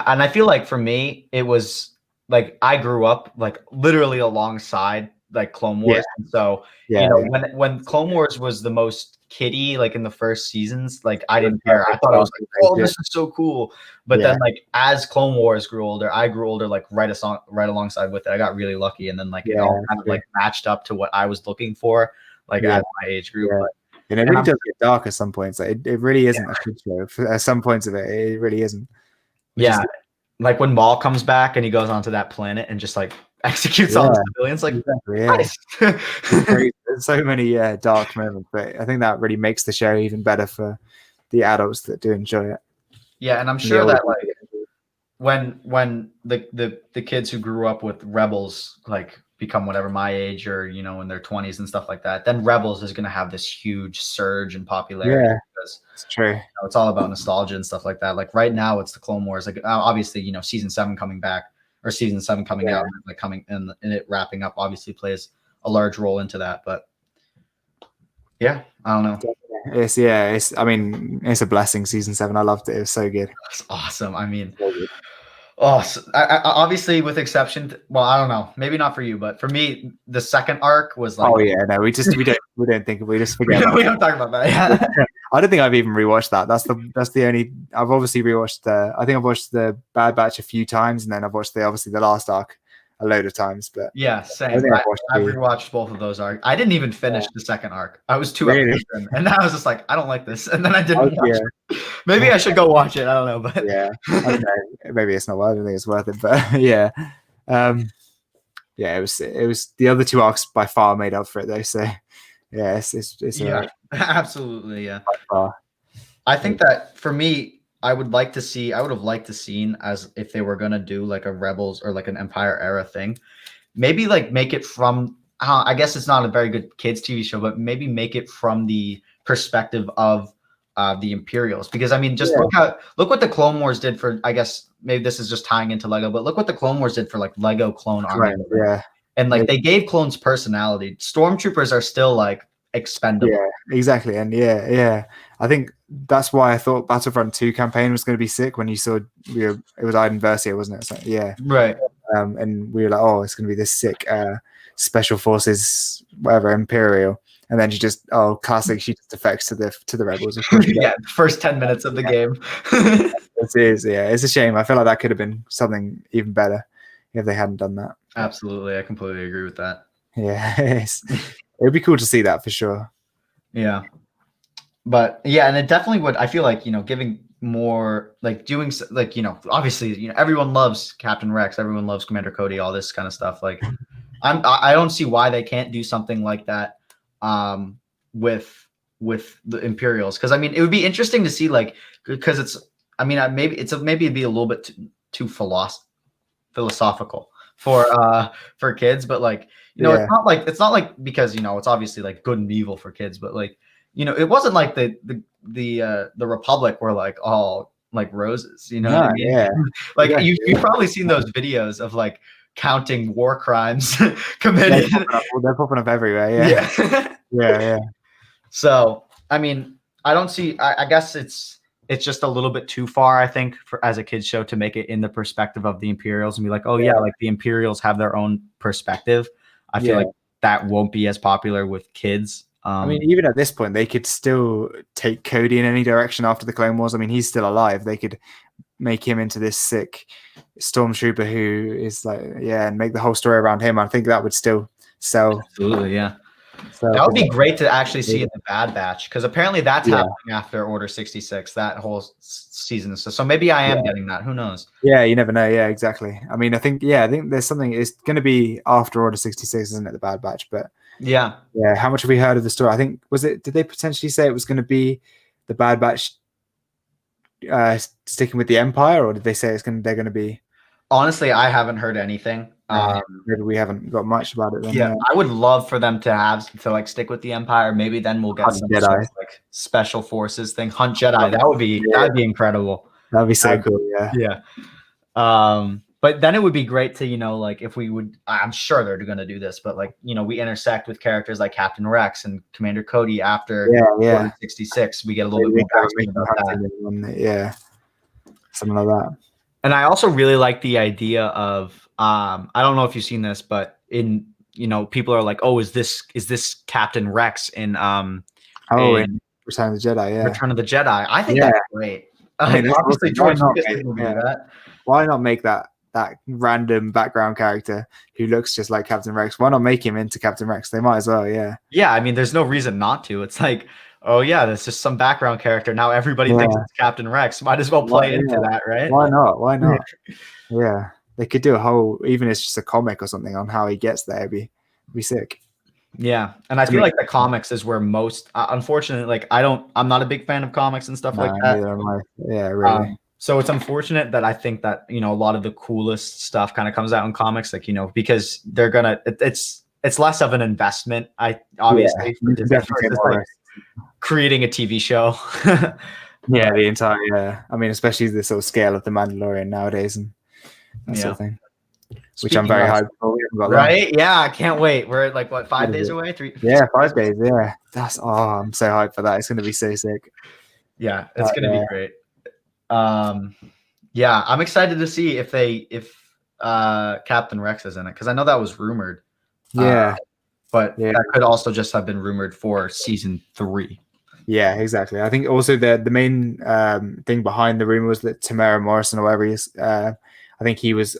A: and I feel like for me it was. Like I grew up like literally alongside like Clone Wars. And so, you know, when Clone Wars was the most kiddie, like in the first seasons, like I didn't care. I thought I was like, oh, this is so cool. But then like as Clone Wars grew older, I grew older like right alongside with it. I got really lucky. And then like it all kind of like matched up to what I was looking for, like as my age group.
B: And it really does get dark at some points. Like, it really isn't a kid show. At some points of it, it really isn't.
A: Like when Maul comes back and he goes onto that planet and just like executes all the civilians, like nice.
B: There's so many dark moments, but I think that really makes the show even better for the adults that do enjoy it.
A: Yeah, and I'm sure that like when the kids who grew up with Rebels like become whatever my age or you know in their 20s and stuff like that, then Rebels is going to have this huge surge in popularity because
B: it's true.
A: You know, it's all about nostalgia and stuff like that. Like right now it's the Clone Wars, like obviously you know season 7 coming back or season 7 coming out, like coming and it wrapping up obviously plays a large role into that. But I don't know.
B: It's I mean it's a blessing. Season 7, I loved it. It was so good.
A: It's awesome. I mean. So I obviously, with exception, I don't know, maybe not for you, but for me, the second arc was like,
B: we don't think we just forget.
A: we don't talk about that. Yeah.
B: I don't think I've even rewatched that. That's the only. I've obviously rewatched I think I've watched the Bad Batch a few times, and then I've watched the last arc a load of times. But
A: same. I rewatched both of those arcs. I didn't even finish the second arc. I was 2 episodes in, and then I was just like, I don't like this, and then I didn't watch it. Maybe I should go watch it. I don't know, but
B: I don't know. Maybe it's not. I don't think it's worth it, but yeah, it was the other two arcs by far made up for it though. So yeah, it's
A: yeah, absolutely, yeah.
B: By far.
A: I think that for me, I would have liked to seen as if they were gonna do like a Rebels or like an Empire era thing, maybe like make it from. I guess it's not a very good kids TV show, but maybe make it from the perspective of the Imperials, because I mean, just look what the Clone Wars did for. I guess maybe this is just tying into Lego, but look what the Clone Wars did for like Lego Clone Army.
B: Right, yeah,
A: and like they gave clones personality. Stormtroopers are still like expendable.
B: Yeah, exactly, and yeah, I think that's why I thought Battlefront 2 campaign was going to be sick when you saw it was Iden Versio, wasn't it? So, yeah,
A: right.
B: And we were like, oh, it's going to be this sick special forces, whatever, Imperial. And then classic, she just defects to the rebels.
A: Yeah, first 10 minutes of the game.
B: It is, yeah. It's a shame. I feel like that could have been something even better if they hadn't done that.
A: Absolutely, I completely agree with that.
B: Yeah, it would be cool to see that for sure.
A: Yeah, but yeah, and it definitely would. I feel like giving more, like doing like obviously everyone loves Captain Rex, everyone loves Commander Cody, all this kind of stuff. Like, I don't see why they can't do something like that. With the Imperials, because I mean it would be interesting to see, like, because it's maybe it'd be a little bit too philosophical for kids, but like it's not like because it's obviously like good and evil for kids, but like it wasn't like the Republic were like all like roses, what I mean?
B: Yeah,
A: like you've probably seen those videos of like counting war crimes committed.
B: They're popping up everywhere. Yeah. So,
A: I mean, I don't see. I guess it's just a little bit too far, I think, as a kids show to make it in the perspective of the Imperials and be like, oh yeah, like the Imperials have their own perspective. I feel like that won't be as popular with kids.
B: I mean, even at this point, they could still take Cody in any direction after the Clone Wars. I mean, he's still alive. They could make him into this sick stormtrooper who is like, and make the whole story around him. I think that would still sell.
A: Absolutely, yeah. So that would be great to actually see in the Bad Batch, because apparently that's happening after Order 66, that whole season. So maybe I am getting that. Who knows?
B: Yeah, you never know. Yeah, exactly. I mean, I think there's something. It's going to be after Order 66, isn't it? The Bad Batch, but yeah. How much have we heard of the story? I think did they potentially say it was going to be the Bad Batch sticking with the Empire, or did they say they're going to be?
A: Honestly, I haven't heard anything.
B: Maybe we haven't got much about it.
A: Then, I would love for them to like stick with the Empire. Maybe then we'll get some sort of, like special forces thing. Hunt Jedi. That'd be incredible.
B: That'd be so cool.
A: Yeah. But then it would be great to like if we would. I'm sure they're going to do this, but like we intersect with characters like Captain Rex and Commander Cody after Order 66. We get a little bit more backstory about that.
B: Yeah, something like that.
A: And I also really like the idea of I don't know if you've seen this, but in people are like, oh, is this Captain Rex in
B: Return of the Jedi? Yeah,
A: Return of the Jedi. I think that's great. I mean, obviously George Lucas didn't do that.
B: Why not make that random background character who looks just like Captain Rex? Why not make him into Captain Rex? They might as well. Yeah,
A: I mean, there's no reason not to. It's like, oh yeah, that's just some background character. Now everybody thinks it's Captain Rex. Might as well play into that, right?
B: Why not? Yeah, they could do a whole, even if it's just a comic or something on how he gets there. It'd be sick.
A: Yeah, and I feel like the comics is where most. Unfortunately, like I'm not a big fan of comics and stuff like that.
B: Neither am I. Yeah, really.
A: So it's unfortunate that I think that a lot of the coolest stuff kind of comes out in comics, like because they're gonna. It's less of an investment. Obviously like creating a TV show.
B: The entire. I mean, especially the sort of scale of the Mandalorian nowadays and that sort of thing. Which I'm very hyped for.
A: Right? Yeah, I can't wait. We're like 5 days away? 3?
B: Yeah, 5 days. Yeah, I'm so hyped for that. It's going to be so sick.
A: Yeah, it's going to be great. I'm excited to see if Captain Rex is in it, because I know that was rumored.
B: But
A: that could also just have been rumored for season 3.
B: Yeah, exactly. I think also the main thing behind the rumor was that Tamara Morrison, or whatever he is, I think he's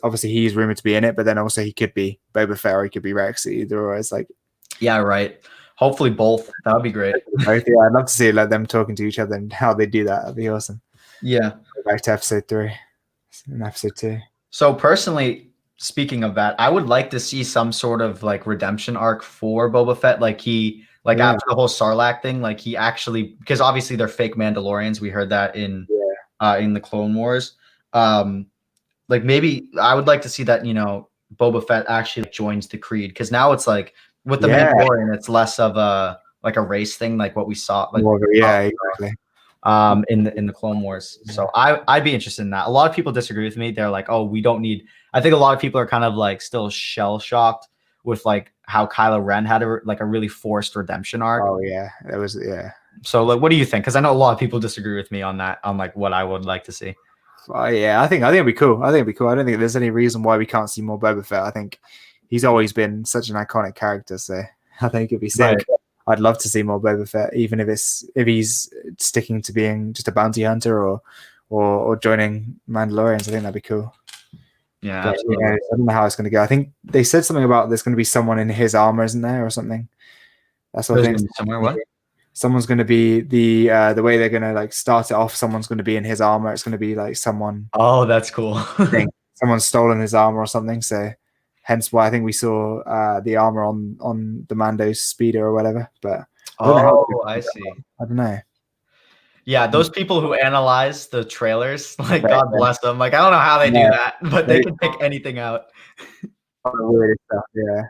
B: rumored to be in it, but then also he could be Boba Fett or he could be Rex, either or. It's like,
A: yeah, right. Hopefully both. That would be great.
B: I'd love to see them talking to each other and how they do that. That'd be awesome.
A: Yeah.
B: Go back to episode 3 and episode 2.
A: So personally, speaking of that, I would like to see some sort of like redemption arc for Boba Fett. Like after the whole Sarlacc thing, like he actually, because obviously they're fake Mandalorians. We heard that in the Clone Wars. Like maybe I would like to see that, Boba Fett actually joins the Creed, because now it's like with the Mandalorian, it's less of a race thing, like what we saw. Like,
B: exactly.
A: In the Clone Wars. So I'd be interested in that. A lot of people disagree with me. They're like, oh, we don't need. I think a lot of people are kind of like still shell shocked with like how Kylo Ren had a really forced redemption arc.
B: Oh yeah, that was
A: So like, what do you think? Because I know a lot of people disagree with me on that. On like what I would like to see.
B: Yeah, I think it'd be cool. I don't think there's any reason why we can't see more Boba Fett. I think he's always been such an iconic character. So I think it'd be sick. Right. I'd love to see more Boba Fett, even if he's sticking to being just a bounty hunter or joining Mandalorians. I think that'd be cool.
A: Yeah,
B: but, I don't know how it's going to go. I think they said something about there's going to be someone in his armor, isn't there, or something? That's what I think.
A: Somewhere what?
B: Someone's going to be the way they're going to like start it off. Someone's going to be in his armor. It's going to be like someone.
A: Oh, that's cool.
B: Someone's stolen his armor or something. So. Hence why I think we saw the armor on the Mando's speeder or whatever. But
A: I see.
B: I don't know.
A: Yeah, those people who analyze the trailers, like God bless them. Like I don't know how they do that, but they can pick anything out.
B: Weird stuff. Yeah,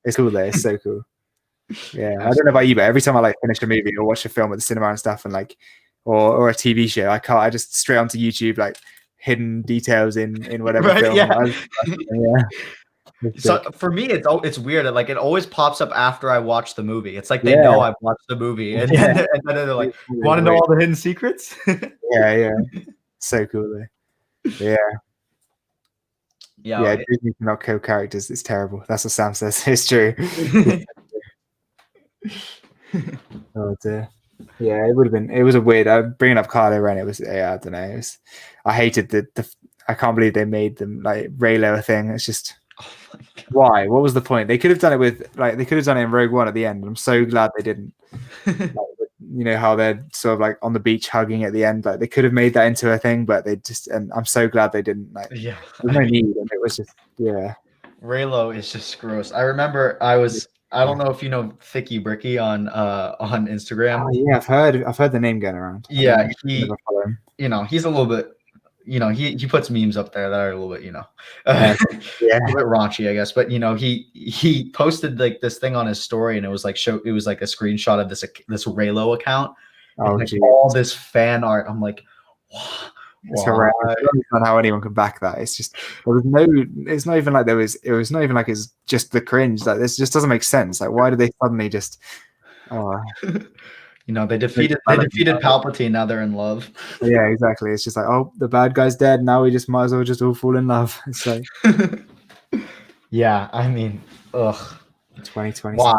B: it's cool though. It's so cool. Yeah, I don't know about you, but every time I like finish a movie or watch a film at the cinema and stuff, and like or a TV show, I just straight onto YouTube like hidden details in whatever film.
A: Yeah. So for me, it's weird. Like it always pops up after I watch the movie. It's like they know I've watched the movie, and then they're like, "Want to know all the hidden secrets?"
B: yeah, so cool. Yeah. Disney cannot kill characters. It's terrible. That's what Sam says. It's true. Oh dear. Yeah, it would have been. It was a weird. Bringing up Kylo Ren. It was. Yeah, I don't know. I hated the. I can't believe they made them like Raylo a thing. It's just. Oh why? What was the point? They could have done it with they could have done it in Rogue One at the end. I'm so glad they didn't. How they're sort of like on the beach hugging at the end. Like they could have made that into a thing, but they just. And I'm so glad they didn't. There's no need, and it was just
A: Raylo is just gross. I remember I don't know if you know Thicky Bricky on Instagram.
B: Oh, yeah, I've heard the name going around.
A: Yeah, he's a little bit. He puts memes up there that are a little bit, a little bit raunchy, I guess. But he posted like this thing on his story, and it was like it was like a screenshot of this Raylo account, all this fan art. I'm like,
B: it's horrendous. I don't understand how anyone could back that. It's just it's not even like it was not even like it's just the cringe. Like this just doesn't make sense. Like why did they suddenly just
A: they defeated Palpatine. Now they're in love.
B: Yeah, exactly. It's just like, oh, the bad guy's dead. Now we just might as well just all fall in love. It's like,
A: yeah. I mean,
B: 2020.
A: Why?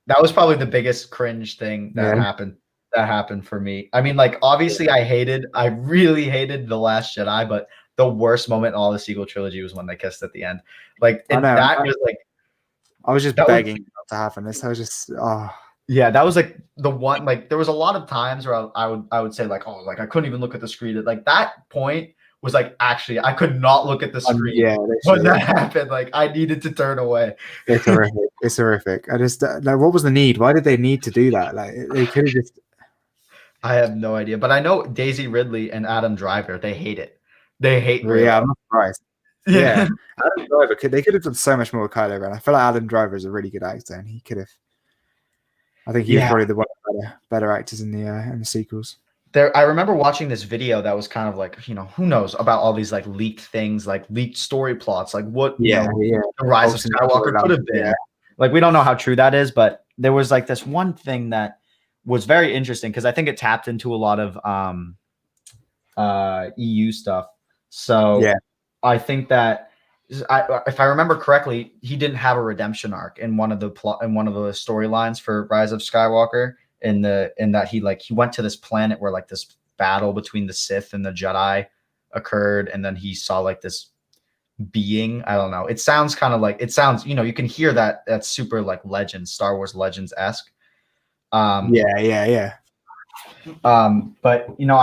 A: That was probably the biggest cringe thing that happened. That happened for me. I mean, like obviously, I really hated The Last Jedi, but the worst moment in all the sequel trilogy was when they kissed at the end. Like was like,
B: I was just begging it not to happen. This I was just
A: Yeah, that was like the one. Like there was a lot of times where I would say like, oh, like I couldn't even look at the screen. Like that point was like actually I could not look at the screen when that happened. Like I needed to turn away.
B: It's horrific. It's horrific. I just what was the need? Why did they need to do that? Like they could have just.
A: I have no idea, but I know Daisy Ridley and Adam Driver. They hate it. They hate.
B: Yeah, I'm not surprised. Yeah, Adam Driver they could have done so much more with Kylo Ren. I feel like Adam Driver is a really good actor, and he could have. I think he's probably one of the better actors in the sequels.
A: I remember watching this video that was kind of like, who knows about all these like leaked things, like leaked story plots, like what the Rise of Skywalker could have been. Yeah. Like we don't know how true that is, but there was like this one thing that was very interesting because I think it tapped into a lot of EU stuff. So I think that if I remember correctly, he didn't have a redemption arc in one of the storylines for Rise of Skywalker. In that he went to this planet where like this battle between the Sith and the Jedi occurred, and then he saw like this being. I don't know. It sounds kind of like you can hear that's super like Legends, Star Wars Legends-esque. But I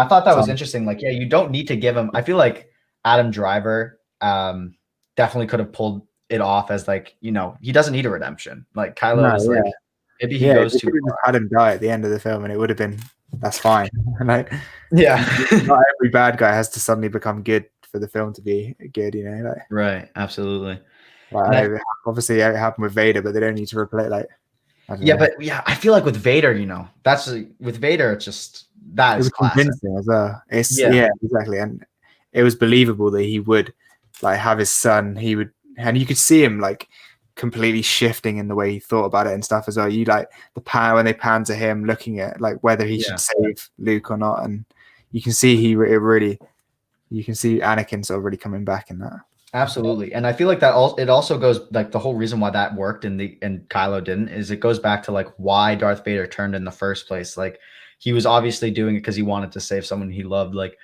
A: thought that was interesting. Like, you don't need to give him. I feel like Adam Driver, definitely could have pulled it off as like, you know, he doesn't need a redemption. Like Kylo is like, maybe he goes too far.
B: Had him die at the end of the film, and it would have been that's fine. Like, not every bad guy has to suddenly become good for the film to be good, you know. Like,
A: right, absolutely.
B: Like, obviously, it happened with Vader, but they don't need to replay like.
A: But I feel like with Vader, you know, that's with Vader, it's just that is
B: convincing as well. Yeah, exactly, and it was believable that he would like have his son. He would, and you could see him like completely shifting in the way he thought about it and stuff as well. You like the pan when they pan to him looking at like whether he should save Luke or not, and you can see you can see Anakin sort of really coming back in that.
A: Absolutely. And I feel like that it also goes like the whole reason why that worked and Kylo didn't is it goes back to like why Darth Vader turned in the first place. Like he was obviously doing it because he wanted to save someone he loved. Like,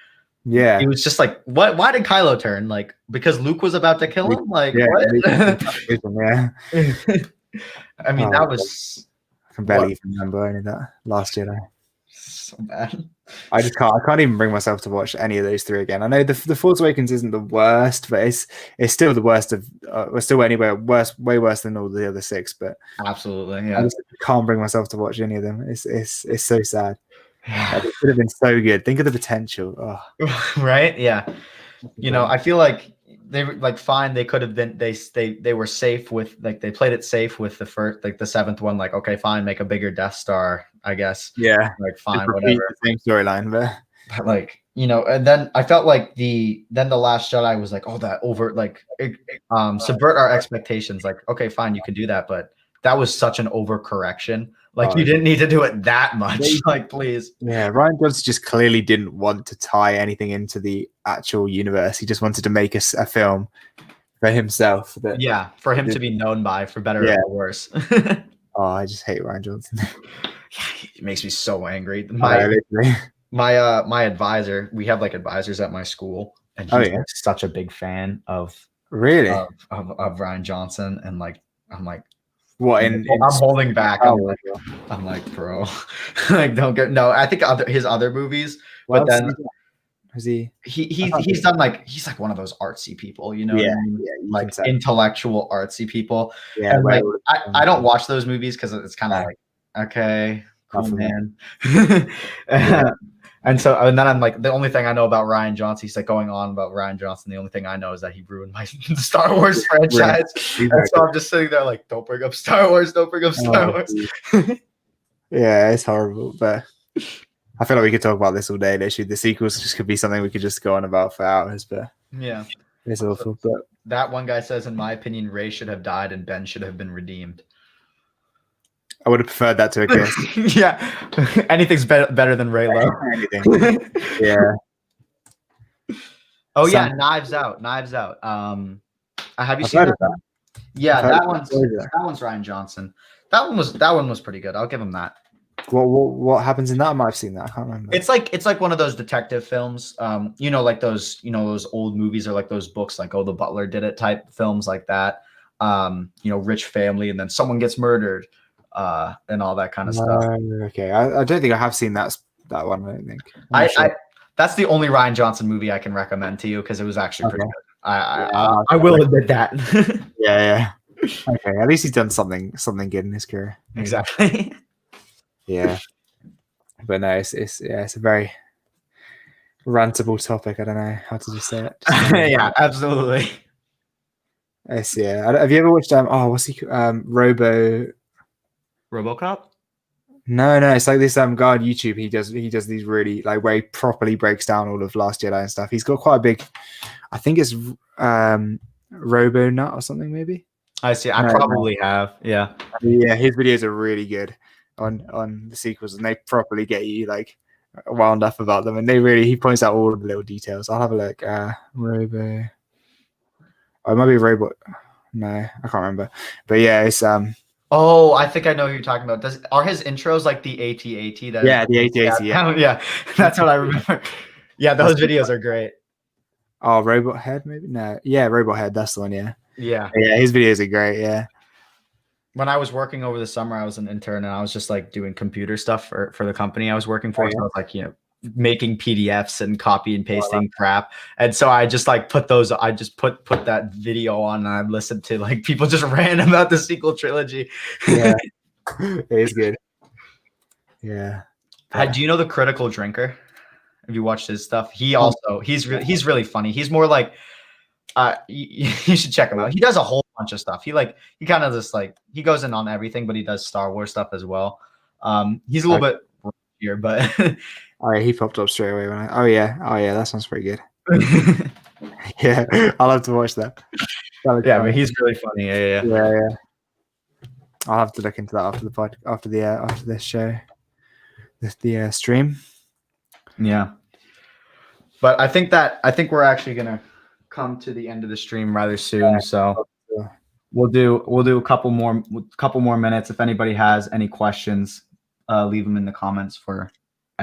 A: yeah, he was just like, why did Kylo turn? Like, because Luke was about to kill him? Like, what? I mean, that was
B: I can barely even remember any of that Last Jedi.
A: So bad.
B: I can't even bring myself to watch any of those three again. I know the Force Awakens isn't the worst, but it's still the worst of we're still anyway way worse than all the other six. But
A: absolutely, yeah.
B: I just can't bring myself to watch any of them. It's so sad. Like, it could have been so good. Think of the potential. Oh.
A: Right? Yeah. You know, I feel like they were like fine. They could have been. They were safe with like they played it safe with the first like the seventh one. Like okay, fine, make a bigger Death Star. I guess.
B: Yeah.
A: Like fine, whatever.
B: The same storyline,
A: but like you know, and then I felt like the Last Jedi was like, oh, that over like subvert our expectations. Like okay, fine, you can do that, but that was such an overcorrection. Like you didn't need to do it that much. Like please.
B: Yeah, Rian Johnson just clearly didn't want to tie anything into the actual universe. He just wanted to make a film for himself.
A: For him to be known by, for better or worse.
B: I just hate Rian Johnson.
A: It makes me so angry. My advisor, we have like advisors at my school, and he's like such a big fan of Rian Johnson, and like I'm like,
B: what?
A: I'm holding back. I'm like, bro, like don't get I think his other movies, but then he's done like he's like one of those artsy people, you know, like intellectual artsy people. Yeah, and like I don't watch those movies because it's kind of like okay, cool, man. And then I'm like, the only thing I know about Rian Johnson, he's like going on about Rian Johnson. The only thing I know is that he ruined my Star Wars franchise. And so I'm just sitting there like, don't bring up Star Wars. Don't bring up Star Wars.
B: Yeah, it's horrible. But I feel like we could talk about this all day. Literally, the sequels just could be something we could just go on about for hours. But
A: yeah,
B: it's awful. But
A: that one guy says, in my opinion, Rey should have died and Ben should have been redeemed.
B: I would have preferred that to exist.
A: Yeah, anything's better than Reylo.
B: Anything. Yeah.
A: Oh yeah, Knives Out. Have you seen that? Yeah, that one's Rian Johnson. That one was pretty good. I'll give him that.
B: What happens in that? I might have seen that. I can't remember.
A: It's like one of those detective films. You know, like those old movies or like those books, like The Butler Did It type films like that. Rich family, and then someone gets murdered. And all that kind of stuff.
B: Okay, I don't think I have seen that one. I don't think.
A: That's the only Rian Johnson movie I can recommend to you because it was actually pretty good. I will admit that.
B: Yeah. Okay, at least he's done something good in his career.
A: Exactly.
B: Yeah, but no, it's a very rantable topic. I don't know how to just say it.
A: Yeah, absolutely.
B: Have you ever watched what's he
A: RoboCop?
B: No, it's like this guy on YouTube. He does these really like where he properly breaks down all of Last Jedi and stuff. He's got quite a big, I think it's RoboNut or something maybe.
A: I see. I probably have. Yeah.
B: Yeah, his videos are really good on the sequels, and they properly get you like wound up about them, and he points out all of the little details. I'll have a look. Robo. Oh, it might be Robot. No, I can't remember. But yeah, it's
A: Oh, I think I know who you're talking about. Are his intros like the AT-AT?
B: The AT-AT, yeah.
A: Yeah, that's what I remember. Yeah, those videos are great.
B: Oh, Robot Head, maybe? No. Yeah, Robot Head, that's the one, yeah.
A: Yeah,
B: his videos are great, yeah.
A: When I was working over the summer, I was an intern, and I was just like doing computer stuff for the company I was working for. So I was like, making PDFs and copy and pasting crap. And so I just like put that video on and I listened to like people just ran about the sequel trilogy.
B: Yeah, it is good. Yeah.
A: Do you know the Critical Drinker? Have you watched his stuff? He's really funny. He's more like you should check him out. He does a whole bunch of stuff. He kind of just like he goes in on everything, but he does Star Wars stuff as well. He's a little bit here, but
B: oh yeah, he popped up straight away when oh yeah, that sounds pretty good. Yeah, I'll have to watch that.
A: Yeah, but he's really funny. Yeah.
B: I'll have to look into that after the show, the stream.
A: Yeah, but I think we're actually gonna come to the end of the stream rather soon. So we'll do a couple more minutes. If anybody has any questions, leave them in the comments for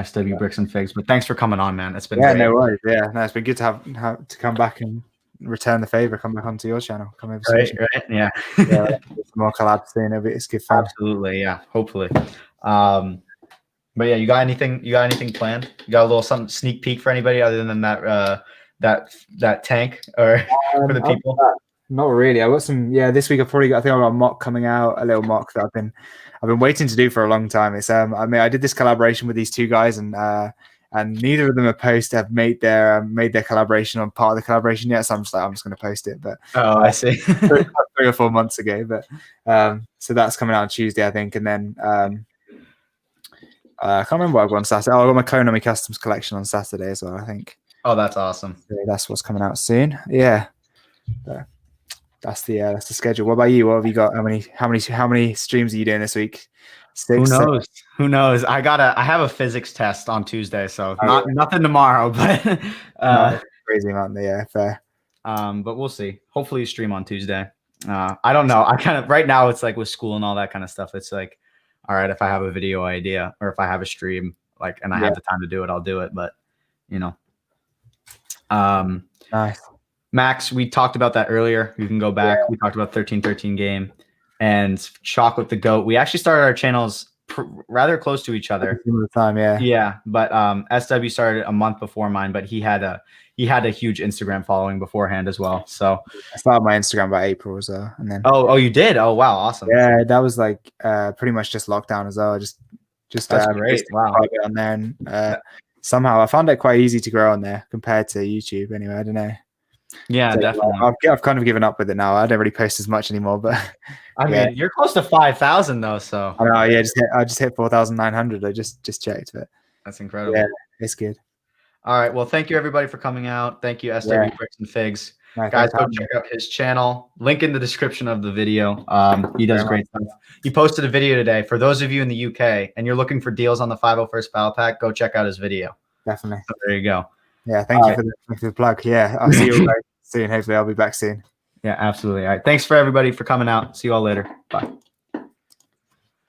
A: SW Bricks and Figs. But thanks for coming on, man. It's been great.
B: No worries. Yeah, no, it's been good to have to come back and return the favor. Come back onto your channel. Come over.
A: Right. Yeah.
B: Yeah. More collabs soon. It's good fun.
A: Absolutely. Yeah. Hopefully. But yeah, you got anything planned? You got a little something sneak peek for anybody other than that tank or for the people?
B: Not really. I got some. Yeah, this week I think I've got a mock coming out. A little mock that I've been waiting to do for a long time. It's I did this collaboration with these two guys, and neither of them are have made their collaboration on part of the collaboration yet. So I'm just going to post it. But
A: I see.
B: 3 or 4 months ago. But so that's coming out on Tuesday, I think, and then I can't remember what I've got on Saturday. I got my Konami Customs collection on Saturday as well, I think.
A: Oh, that's awesome.
B: So that's what's coming out soon. Yeah. That's the schedule. What about you? What have you got? How many streams are you doing this week? 6?
A: Who knows? I have a physics test on Tuesday, so nothing tomorrow, but
B: crazy amount. Yeah, fair.
A: But we'll see. Hopefully you stream on Tuesday. I don't know. I kind of right now it's like with school and all that kind of stuff. It's like, all right, if I have a video idea or if I have a stream, like, and I have the time to do it, I'll do it. But
B: Nice.
A: Max, we talked about that earlier. You can go back. Yeah. We talked about 1313 game and Chocolate the Goat. We actually started our channels rather close to each other.
B: At the time, yeah.
A: Yeah, but SW started a month before mine, but he had a huge Instagram following beforehand as well. So
B: I started my Instagram by April or so, and then
A: you did? Oh wow, awesome.
B: Yeah, that was like pretty much just lockdown as well. Just
A: that's great. Wow.
B: On there, and somehow I found it quite easy to grow on there compared to YouTube. Anyway, I don't know.
A: Yeah, so, definitely.
B: I've kind of given up with it now. I don't really post as much anymore, but
A: I mean, you're close to 5,000 though. So
B: I know. Yeah, I just hit 4,900. I just checked it.
A: That's incredible.
B: Yeah, it's good.
A: All right. Well, thank you everybody for coming out. Thank you, SW Bricks and Figs. Nice, guys, go check out his channel. Link in the description of the video. He does great stuff. He posted a video today. For those of you in the UK and you're looking for deals on the 501st Battle Pack, go check out his video.
B: Definitely.
A: So there you go.
B: Yeah, thank you for the plug. Yeah, I'll see you soon. Hopefully, I'll be back soon.
A: Yeah, absolutely. All right. Thanks for everybody for coming out. See you all later. Bye.